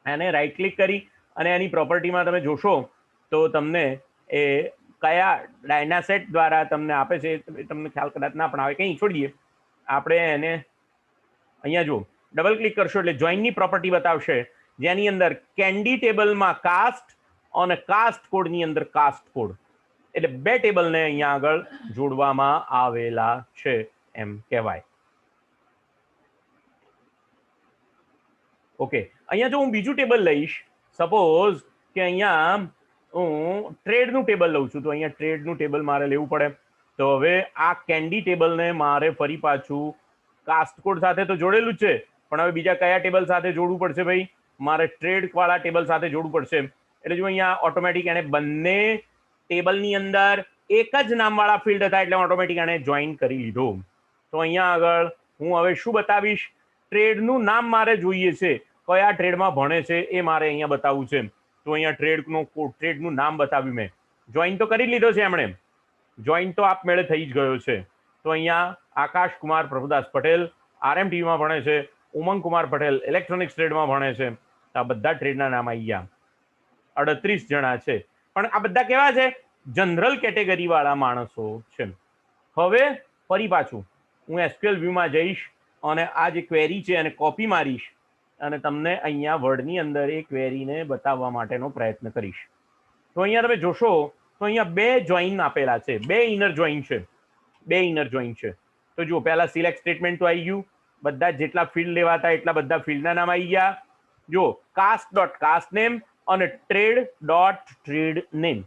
એને રાઈટ ક્લિક કરી અને એની પ્રોપર્ટીમાં તમે જોશો તો તમને એ કયા ડાયનાસેટ દ્વારા તમને આપે છે તમને ખ્યાલ કદાચ ના પણ આવે, કંઈ છોડી દઈએ. આપણે એને અહીંયા જુઓ, ડબલ ક્લિક કરશો એટલે જોઈનની પ્રોપર્ટી બતાવશે, જેની અંદર કેન્ડી ટેબલમાં કાસ્ટ અને કાસ્ટ કોડની અંદર કાસ્ટ કોડ, એટલે બે ટેબલને અહીંયા આગળ જોડવામાં આવેલા છે એમ કહેવાય. ઓકે, અહીંયા જો હું બીજું ટેબલ લઈશ, સપોઝ કે અહીંયા હું ટ્રેડનું ટેબલ લઉં છું, તો અહીંયા ટ્રેડનું ટેબલ મારે લેવું પડે. તો હવે આ કેન્ડી ટેબલને મારે ફરી પાછું કાસ્ટ કોડ સાથે તો જોડેલું જ છે, પણ હવે બીજા કયા ટેબલ સાથે જોડવું પડશે ભાઈ? મારે ટ્રેડ વાળા ટેબલ સાથે જોડવું પડશે. એટલે જો અહીંયા ઓટોમેટિક એને બંને ટેબલની અંદર એક જ નામવાળા ફિલ્ડ હતા એટલે ઓટોમેટિક એને જોઈન કરી લીધો. તો અહીંયા આગળ હું હવે શું બતાવીશ? ટ્રેડનું નામ મારે જોઈએ છે, કયા ટ્રેડમાં ભણે છે એ મારે અહીંયા બતાવવું છે. તો અહીંયા ટ્રેડનું નામ બતાવ્યું મેં. જોઈન તો કરી લીધો છે એમણે, જોઈન તો આપમેળે થઈ જ ગયો છે. તો અહીંયા આકાશ કુમાર પ્રભુદાસ પટેલ RMTVમાં ભણે છે, ઉમંગ કુમાર પટેલ ઇલેક્ટ્રોનિક્સ ટ્રેડમાં ભણે છે. તો આ બધા ટ્રેડના નામ આવી ગયા. 38 જણા છે, પણ આ બધા કેવા છે? જનરલ કેટેગરી વાળા માણસો છે. હવે ફરી પાછું હું SQL વ્યૂમાં જઈશ અને આ જે ક્વેરી છે એને કોપી મારીશ અને તમને અહીંયા વર્ડની અંદર એ ક્વેરીને બતાવવા માટેનો પ્રયત્ન કરીશ. તો અહીંયા તમે જોશો તો અહીંયા બે જોઈન આપેલા છે, બે ઇનર જોઈન છે. તો જુઓ, પહેલા સિલેક્ટ સ્ટેટમેન્ટ તો આવી ગયું, બધા જેટલા ફિલ્ડ લેવાતા એટલા બધા ફિલ્ડના નામ આવી ગયા. જો કાસ્ટ ડોટ કાસ્ટ નેમ અને ટ્રેડ ડોટ ટ્રેડ નેમ.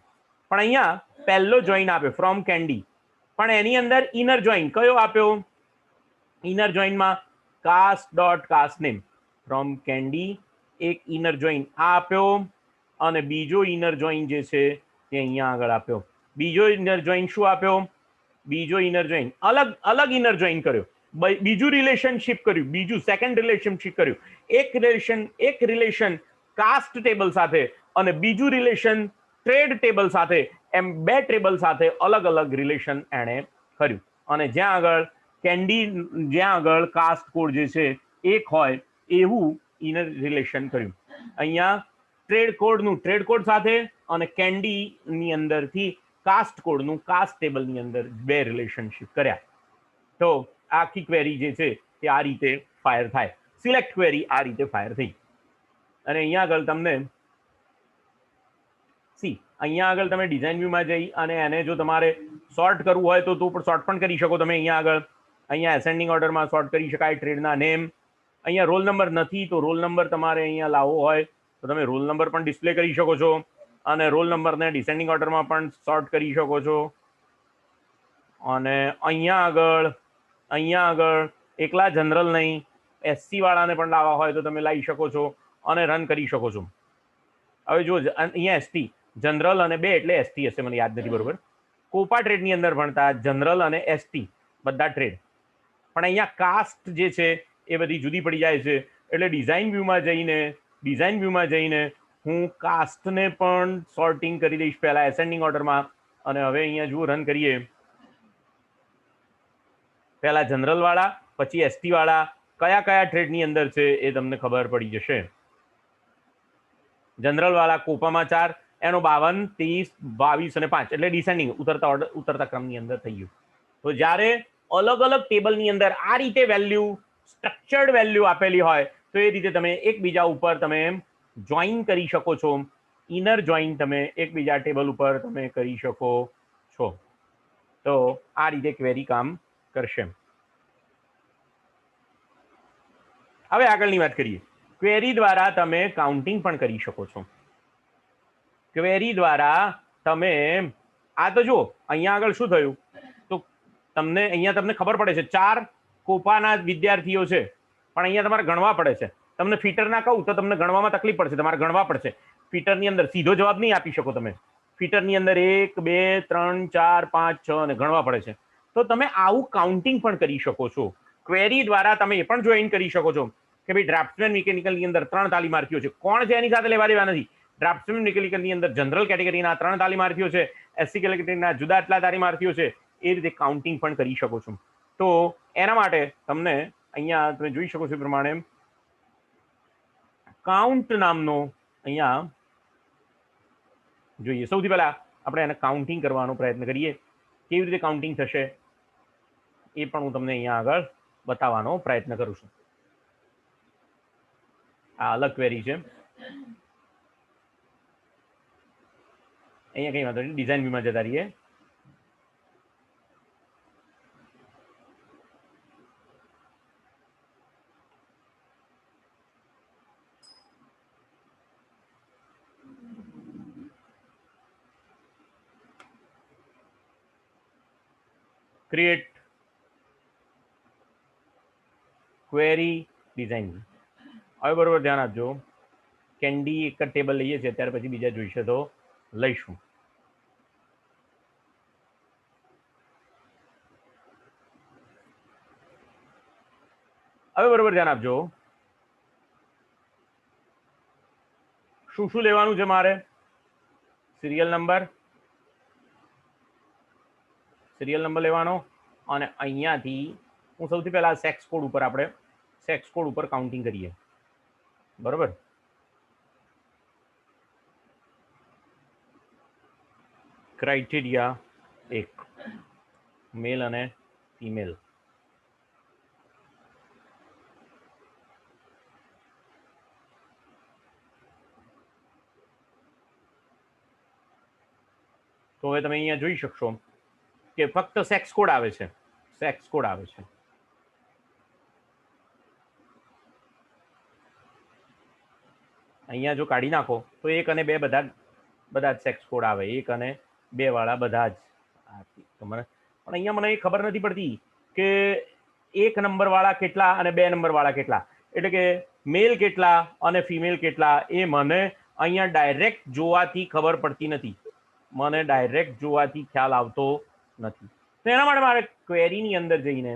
પણ અહીંયા પહેલો જોઈન આપ્યો ફ્રોમ કેન્ડી, પણ એની અંદર ઇનર જોઈન કયો આપ્યો? ઇનર જોઈનમાં caste dot caste name from candy, એક ઇનર જોઈન આ આપ્યો અને બીજો ઇનર જોઈન જે છે તે અહીંયા આગળ આપ્યો. બીજો ઇનર જોઈન શું આપ્યો? બીજો ઇનર જોઈન અલગ ઇનર જોઈન કર્યો, બીજું રિલેશનશિપ કર્યું, બીજું સેકન્ડ રિલેશનશિપ કર્યું. એક રિલેશન કાસ્ટ ટેબલ સાથે અને બીજું રિલેશન ટ્રેડ ટેબલ સાથે, એમ બે ટેબલ સાથે અલગ રિલેશન એણે કર્યું. અને જ્યાં આગળ કાસ્ટ કોડ જે છે એક હોય એવું ઇનર રિલેશન કર્યું. અહીંયા ટ્રેડ કોડ સાથે અને કેન્ડીની અંદરથી કાસ્ટ કોડનું કાસ્ટ ટેબલની અંદર બે રિલેશનશિપ કર્યા. તો આખી ક્વેરી જે છે તે આ રીતે ફાયર થાય. સિલેક્ટ ક્વેરી આ રીતે ફાયર થઈ. અને અહીંયા આગળ તમને અહીંયા આગળ તમે ડિઝાઇન વ્યૂમાં જઈ અને એને જો તમારે સોર્ટ કરવું હોય તો સોર્ટ પણ કરી શકો તમે. અહીંયા એસેન્ડિંગ ઓર્ડરમાં સોર્ટ કરી શકાય. ટ્રેડના નેમ, અહીંયા રોલ નંબર નથી તો રોલ નંબર તમારે અહીંયા લાવવો હોય તો તમે રોલ નંબર પણ ડિસ્પ્લે કરી શકો છો અને રોલ નંબરને ડિસેન્ડિંગ ઓર્ડરમાં પણ સોર્ટ કરી શકો છો. અને અહીંયા આગળ એકલા જનરલ નહીં, SC વાળાને પણ લાવવા હોય તો તમે લાવી શકો છો અને રન કરી શકો છો. હવે જો અહીંયા ST જનરલ અને બે એટલે ST હશે, મને યાદ નથી બરોબર. કોપા ટ્રેડની અંદર ભણતા જનરલ અને ST બધા ટ્રેડ, પણ અહીંયા કાસ્ટ જે છે એ બધી જુદી પડી જાય છે. એટલે ડિઝાઇન વ્યૂમાં જઈને હું કાસ્ટને પણ સોર્ટિંગ કરી દઈશ પહેલા એસેન્ડિંગ ઓર્ડરમાં. અને હવે અહીંયા જુઓ રન કરીએ, પહેલા જનરલ વાળા પછી ST વાળા કયા ટ્રેડની અંદર છે એ તમને ખબર પડી જશે. જનરલ વાળા કોપામાં 4, એનો 52, 30, 22 અને 5 એટલે ડિસેન્ડિંગ ઉતરતા ક્રમની અંદર થઈ ગયું. તો જ્યારે અલગ અલગ ટેબલની અંદર આ રીતે વેલ્યુ સ્ટ્રક્ચર્ડ વેલ્યુ આપેલી હોય તો એ રીતે તમે એકબીજા ઉપર તમે જોઈન કરી શકો છો, ઇનર જોઈન તમે એકબીજા ટેબલ ઉપર તમે કરી શકો છો. તો આ રીતે ક્વેરી કામ કરશે. હવે આગળની વાત કરીએ. ક્વેરી દ્વારા તમે કાઉન્ટિંગ પણ કરી શકો છો. ક્વેરી દ્વારા તમે આ તો જુઓ અહીંયા આગળ શું થયું, તો તમને ખબર પડે છે 4 કોપાના વિદ્યાર્થીઓ છે, પણ અહીંયા તમારે ગણવા પડે છે. તમને ફીટરના કહું તો તમને ગણવામાં તકલીફ પડશે, તમારે ગણવા પડશે. ફીટરની અંદર સીધો જવાબ નહીં આપી શકો તમે. ફીટરની અંદર 1 2 3 4 5 6 અને ગણવા પડે છે. તો તમે આવું કાઉન્ટિંગ પણ કરી શકો છો. ક્વેરી દ્વારા તમે એ પણ જોઈન કરી શકો છો કે ભાઈ ડ્રાફ્ટમેન મિકેનિકલની અંદર 3 તાલીમાર્થીઓ છે, કોણ છે એની સાથે લેવા દેવા નથી. ડ્રાફ્ટમેન મિકેનિકલની અંદર જનરલ કેટેગરીના 3 તાલીમાર્થીઓ છે, એસસી કેટેગરીના જુદા આટલા તાલીમાર્થીઓ છે, એ રીતે કાઉન્ટિંગ પણ કરી શકો છો. તો એના માટે તમને અહીંયા તમે જોઈ શકો છો એ પ્રમાણે કાઉન્ટ નામનો અહીંયા જોઈએ. સૌથી પહેલા આપણે એને કાઉન્ટિંગ કરવાનો પ્રયત્ન કરીએ. કેવી રીતે કાઉન્ટિંગ થશે એ પણ હું તમને અહીંયા આગળ બતાવવાનો પ્રયત્ન કરું છું. આ અલગ ક્વેરી છે. અહીંયા કઈ વાંધો નહીં, ડિઝાઇન વ્યૂમાં જતા રહીએ. Create query design. હવે બરોબર ધ્યાન આપજો. કેન્ડી એક જ ટેબલ લઈએ છીએ, ત્યાર પછી બીજા જોઈશે તો લઈશું. હવે બરોબર ધ્યાન આપજો. શું શું લેવાનું છે મારે? સિરિયલ નંબર લેવાનો, અને અહીંયાથી હું સૌથી પહેલા સેક્સ કોડ ઉપર આપણે સેક્સ કોડ ઉપર કાઉન્ટિંગ કરીએ. બરોબર. ક્રાઇટેરિયા 1 મેલ અને ફિમેલ. તો હવે તમે અહીંયા જોઈ શકશો કે ફક્ત સેક્સ કોડ આવે છે. સેક્સ કોડ આવે છે. અહીંયા જો કાઢી નાખો તો 1 અને 2 બધા જ સેક્સ કોડ આવે. 1 અને 2 વાળા બધા જ. પણ અહીંયા મને એ ખબર નથી પડતી કે 1 નંબર વાળા કેટલા અને 2 નંબર વાળા કેટલા, એટલે કે મેલ કેટલા અને ફિમેલ કેટલા, એ મને અહીંયા ડાયરેક્ટ જોવાથી ખબર પડતી નથી. મને ડાયરેક્ટ જોવાથી ખ્યાલ આવતો નથી. તો એના માટે મારે ક્વેરીની અંદર જઈને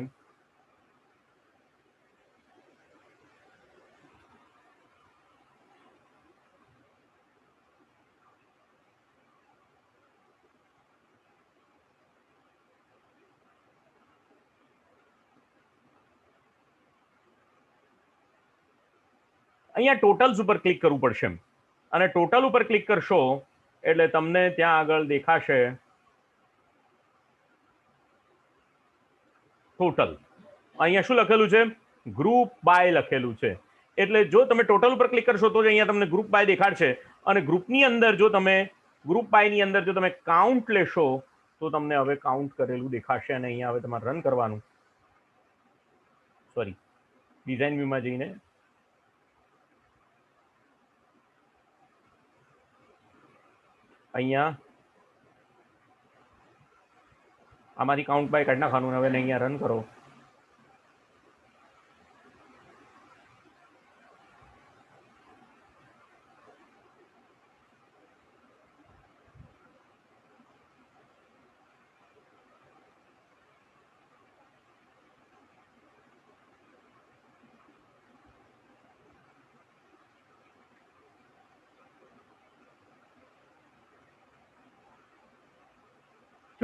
અહીંયા ટોટલ્સ ઉપર ક્લિક કરવું પડશે. અને ટોટલ ઉપર ક્લિક કરશો એટલે તમને ત્યાં આગળ દેખાશે ટોટલ. અહીંયા શું લખેલું છે? ગ્રુપ બાય લખેલું છે. એટલે જો તમે ટોટલ ઉપર ક્લિક કરશો તો જ અહીંયા તમને ગ્રુપ બાય દેખાડશે. અને ગ્રુપની અંદર જો તમે ગ્રુપ બાયની અંદર જો તમે કાઉન્ટ લેશો તો તમને હવે કાઉન્ટ કરેલું દેખાશે. અને અહીંયા હવે તમારે રન કરવાનું. સોરી, ડિઝાઇન વ્યૂમાં જઈને અહીંયા આમાંથી કાઉન્ટ બાય કાઢી નાખવાનું. હવે અહીંયા રન કરો.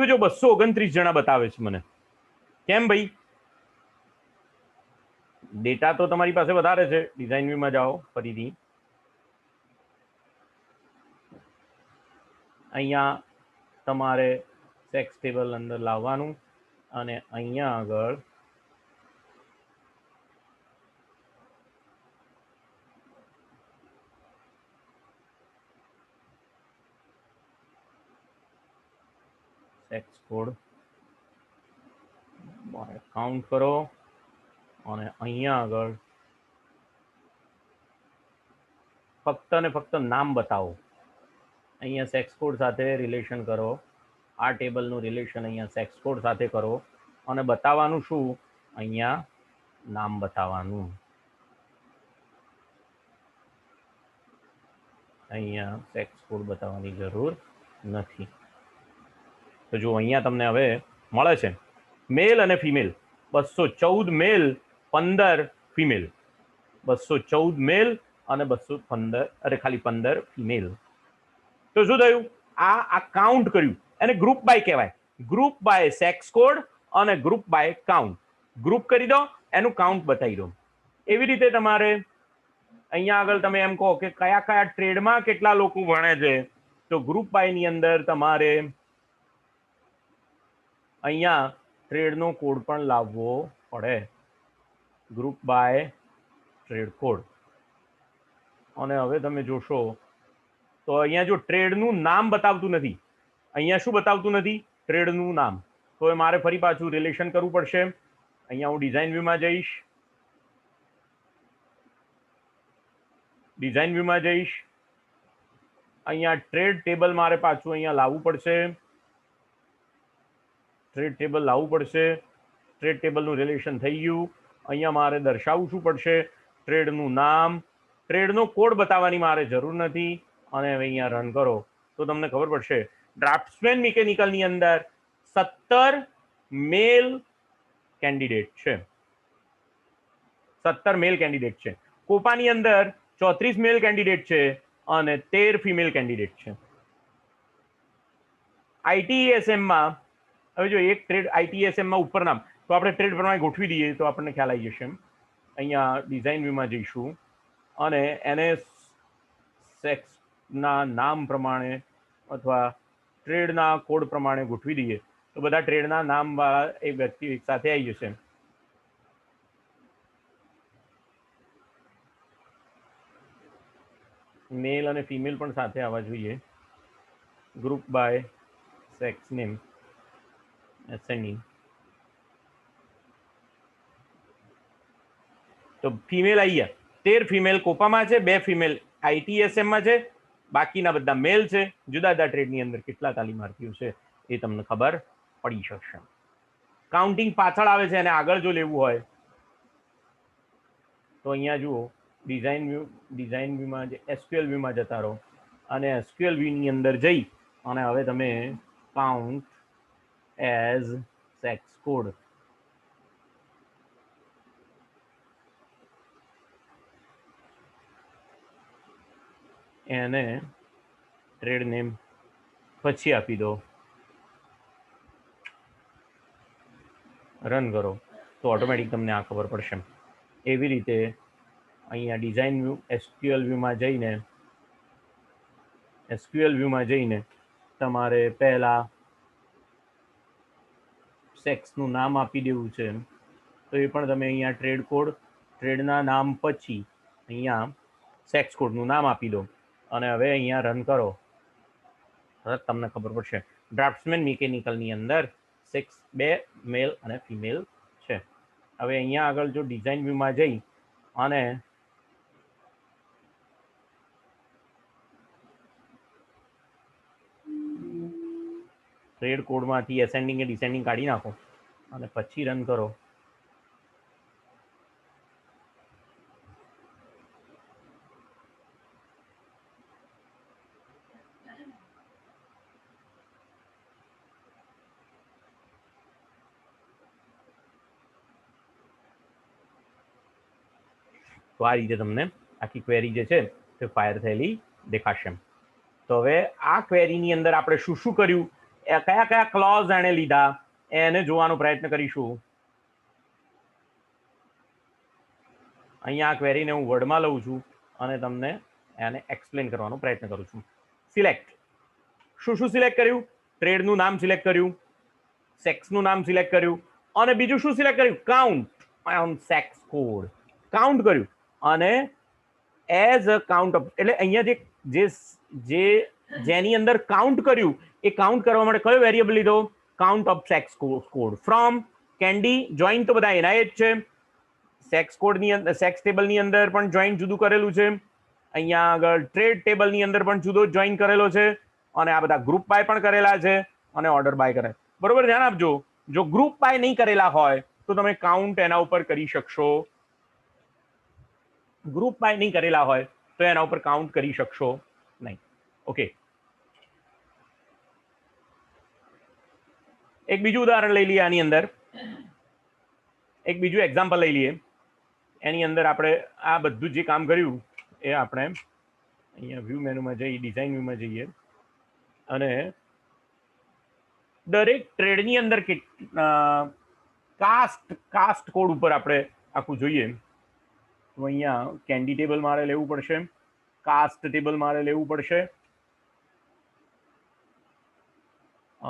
જો 229 જણા બતાવે છે મને. કેમ ભાઈ? ડેટા તો તમારી પાસે વધારે છે. ડિઝાઇન વ્યૂમાં જાઓ ફરીથી. અહીંયા તમારે સેક્સ ટેબલ અંદર લાવવાનું અને અહીંયા આગળ સેક્સ કોડ કાઉન્ટ કરો અને અહીંયા આગળ ફક્ત ને ફક્ત નામ બતાવો. અહીંયા સેક્સ કોડ સાથે રિલેશન કરો. આ ટેબલનું રિલેશન અહીંયા સેક્સ કોડ સાથે કરો અને બતાવવાનું શું? અહીંયા નામ બતાવવાનું. અહીંયા સેક્સ કોડ બતાવવાની જરૂર નથી. તો જો અહીંયા તમને હવે મળે છે મેલ અને ફિમેલ 214 મેલ 15 ફિમેલ, 214 મેલ અને 215 ખાલી 15 ફિમેલ. તો શું થયું? આ કાઉન્ટ કર્યું, એને ગ્રુપ બાય કહેવાય. ગ્રુપ બાય સેક્સ કોડ અને ગ્રુપ બાય કાઉન્ટ. ગ્રુપ કરી દો, એનું કાઉન્ટ બતાવી દો. એવી રીતે તમારે અહીંયા આગળ તમે એમ કહો કે કયા કયા ટ્રેડમાં કેટલા લોકો ભણે છે, તો ગ્રુપ બાય ની અંદર તમારે અહીંયા ટ્રેડનો કોડ પણ લાવવો પડે. Group by trade code. અને હવે તમે જોશો તો અહીંયા જો ટ્રેડનું નામ બતાવતું નથી, અહીંયા શું બતાવતું નથી? ટ્રેડનું નામ. તો મારે ફરી પાછું રિલેશન કરવું પડશે. અહીંયા હું ડિઝાઇન વ્યૂમાં જઈશ, ડિઝાઇન વ્યૂમાં જઈશ. અહીંયા ટ્રેડ ટેબલ મારે પાછું અહીંયા લાવવું પડશે. ટ્રેડ ટેબલ લાવવું પડશે. ટ્રેડ ટેબલનું રિલેશન થઈ ગયું. અહીંયા મારે દર્શાવવું શું પડશે? ટ્રેડનું નામ. ટ્રેડનો કોડ બતાવવાની મારે જરૂર નથી. અને હવે અહીંયા રન કરો તો તમને ખબર પડશે ડ્રાફ્ટ્સમેન મિકેનિકલની અંદર 17 મેલ કેન્ડિડેટ છે. 17 મેલ કેન્ડિડેટ છે. કોપાની અંદર 34 મેલ કેન્ડિડેટ છે અને 13 ફિમેલ કેન્ડિડેટ છે. આઈટીએસએમમાં હવે જો એક ટ્રેડ આઈટીએસએમમાં ઉપર નામ, તો આપણે ટ્રેડ પ્રમાણે ગોઠવી દઈએ તો આપણને ખ્યાલ આવી જશે. અહીંયા ડિઝાઇન વ્યૂમાં જઈશું અને એને સેક્સના નામ પ્રમાણે અથવા ટ્રેડના કોડ પ્રમાણે ગોઠવી દઈએ તો બધા ટ્રેડના નામવાળા એક વ્યક્તિ એક સાથે આવી જશે. મેલ અને ફિમેલ પણ સાથે આવવા જોઈએ. Group by sex name ascending. તો ફિમેલ આવી ગયા. 13 ફિમેલ કોપામાં છે, 2 ફિમેલ આઈટીએસએમમાં છે, બાકીના બધા મેલ છે. જુદા જુદા ટ્રેડની અંદર કેટલા તાલીમાર્થીઓ છે એ તમને ખબર પડી શકશે. કાઉન્ટિંગ પાછળ આવે છે અને આગળ જો લેવું હોય તો અહીંયા જુઓ ડિઝાઇન વ્યૂમાં જે એસક્યુએલ વ્યૂમાં જતા રહો અને એસક્યુએલ વ્યૂની અંદર જઈ અને હવે તમે કાઉન્ટ એઝ સેક્સ કોડ એને ટ્રેડ નેમ પછી આપી દો. રન કરો તો ઓટોમેટિક તમને આ ખબર પડશે. એવી રીતે અહીંયા ડિઝાઇન વ્યૂ એસક્યુએલ વ્યૂમાં જઈને તમારે પહેલા સેક્સનું નામ આપી દેવું છે. તો એ પણ તમે અહીંયા ટ્રેડ કોડ, ટ્રેડના નામ પછી અહીંયા સેક્સ કોડનું નામ આપી દો અને હવે અહીંયા રન કરો. તરત તમને ખબર પડશે ડ્રાફ્ટ્સમેન મિકેનિકલની અંદર 2 મેલ અને ફિમેલ છે. હવે અહીંયા આગળ જો ડિઝાઇન વ્યૂમાં જઈ અને ટ્રેડ કોડમાંથી એસેન્ડિંગ કે ડિસેન્ડિંગ કાઢી નાખો અને પછી રન કરો. તો આ રીતે તમને આખી ક્વેરી જે છે તે ફાયર થયેલી દેખાશે. તો હવે આ ક્વેરીની અંદર આપણે શું શું કર્યું, કયા કયા ક્લોઝ એણે લીધા એને જોવાનો પ્રયત્ન કરીશું. અહીંયા આ ક્વેરીને હું વર્ડમાં લઉં છું અને તમને એને એક્સપ્લેન કરવાનો પ્રયત્ન કરું છું. સિલેક્ટ. શું શું સિલેક્ટ કર્યું? ટ્રેડનું નામ સિલેક્ટ કર્યું, સેક્સનું નામ સિલેક્ટ કર્યું અને બીજું શું સિલેક્ટ કર્યું? Count on sex code. Count કર્યું અને એઝ અ કાઉન્ટ ઓફ, એટલે અહીંયા જેની અંદર કાઉન્ટ કર્યું એ કાઉન્ટ કરવા માટે કયો વેરિયેબલ લીધો? Count of sex code. From candy join તો બધા એના જ છે. સેક્સ કોડની અંદર, સેક્સ ટેબલની અંદર પણ જોઈન જુદું કરેલું છે. અહીંયા આગળ ટ્રેડ ટેબલની અંદર પણ જુદો જોઈન કરેલો છે અને આ બધા ગ્રુપ બાય પણ કરેલા છે અને ઓર્ડર બાય કરે. બરોબર, ધ્યાન આપજો. જો ગ્રુપ બાય નહીં કરેલા હોય તો તમે કાઉન્ટ એના ઉપર કરી શકશો. ગ્રુપ બાય નહીં કરેલા હોય તો એના ઉપર કાઉન્ટ કરી શકશો નહીં. ઓકે, એક બીજું ઉદાહરણ લઈ લઈએ. આની અંદર એક બીજું એક્ઝામ્પલ લઈ લઈએ. એની અંદર આપણે આ બધું જે કામ કર્યું એ આપણે અહીંયા વ્યૂ મેનુમાં જઈ, ડિઝાઇન વ્યૂમાં જઈએ અને દરેક ટ્રેડની અંદર કાસ્ટ કોડ ઉપર આપણે આખું જોઈએ. તો અહીંયા કેન્ડી ટેબલ મારે લેવું પડશે, કાસ્ટ ટેબલ મારે લેવું પડશે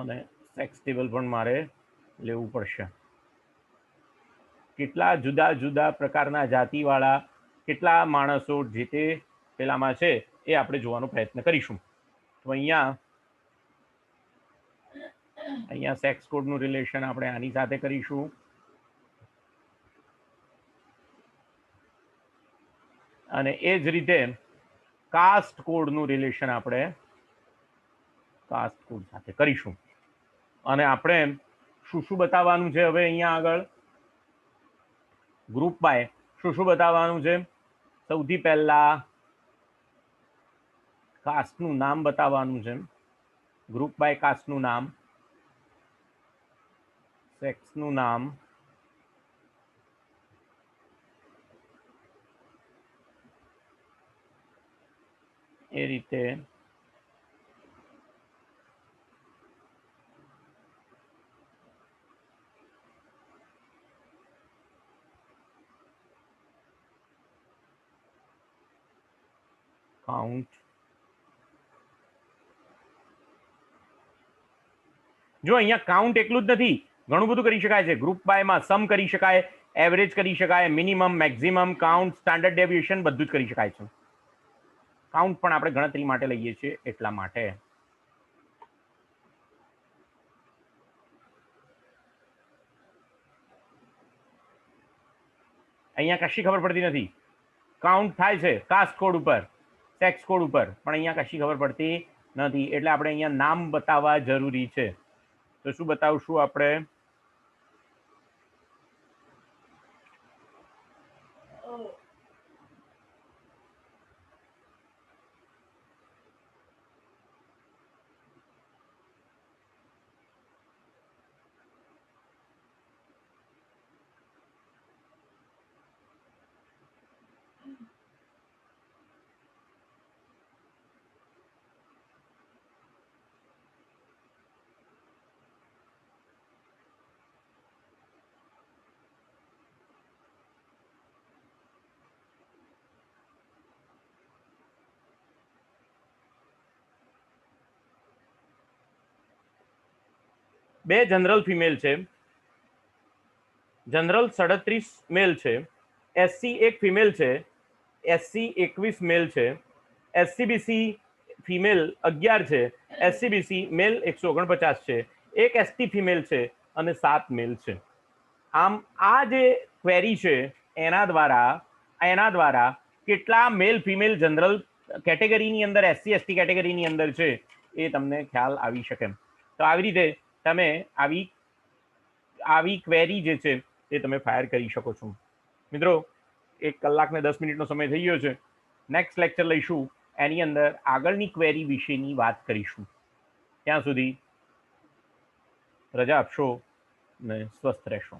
અને સેક્સ ટેબલ પણ મારે લેવું પડશે. કેટલા જુદા જુદા પ્રકારના જાતિવાળા કેટલા માણસો જે તે પેલામાં છે એ આપણે જોવાનો પ્રયત્ન કરીશું. તો અહીંયા સેક્સ કોડનું રિલેશન આપણે આની સાથે કરીશું અને એ જ રીતે કાસ્ટ કોડનું રિલેશન આપણે કાસ્ટ કોડ સાથે કરીશું. અને આપણે શું શું બતાવવાનું છે હવે અહીંયા આગળ? ગ્રુપ બાય શું શું બતાવવાનું છે? સૌથી પહેલા કાસ્ટનું નામ બતાવવાનું છે. ગ્રુપ બાય કાસ્ટનું નામ, સેક્સનું નામ, એ રીતે કાઉન્ટ. જો અહીંયા કાઉન્ટ એકલું જ નથી, ઘણું બધું કરી શકાય છે. ગ્રુપ બાયમાં સમ કરી શકાય, એવરેજ કરી શકાય, minimum, maximum, count, standard deviation બધું જ કરી શકાય છે. કાઉન્ટ પણ આપણે ગણતરી માટે લઈએ છીએ એટલા માટે. અહીંયા કશી ખબર પડતી નથી. કાઉન્ટ થાય છે કાસ્ટ કોડ ઉપર, સેક્સ કોડ ઉપર, પણ અહીંયા કશી ખબર પડતી નથી. એટલે આપણે અહીંયા નામ બતાવવા જરૂરી છે. તો શું બતાવશું આપણે? બે જનરલ ફિમેલ છે, જનરલ 37 મેલ છે, એસસી એક ફિમેલ છે, એસસી 21 મેલ છે, એસસીબીસી ફિમેલ 11 છે, એસસીબીસી મેલ 149 છે, એક એસટી ફિમેલ છે અને 7 મેલ છે. આમ આ જે ક્વેરી છે એના દ્વારા કેટલા મેલ ફિમેલ જનરલ કેટેગરીની અંદર, એસસી એસટી કેટેગરીની અંદર છે એ તમને ખ્યાલ આવી શકે. તો આવી રીતે તમે આવી ક્વેરી જે છે એ તમે ફાયર કરી શકો છો. મિત્રો, 1 કલાક ને 10 મિનિટનો સમય થઈ ગયો છે. નેક્સ્ટ લેક્ચર લઈશું, એની અંદર આગળની ક્વેરી વિશેની વાત કરીશું. ત્યાં સુધી રજા આપશો ને સ્વસ્થ રહેશો.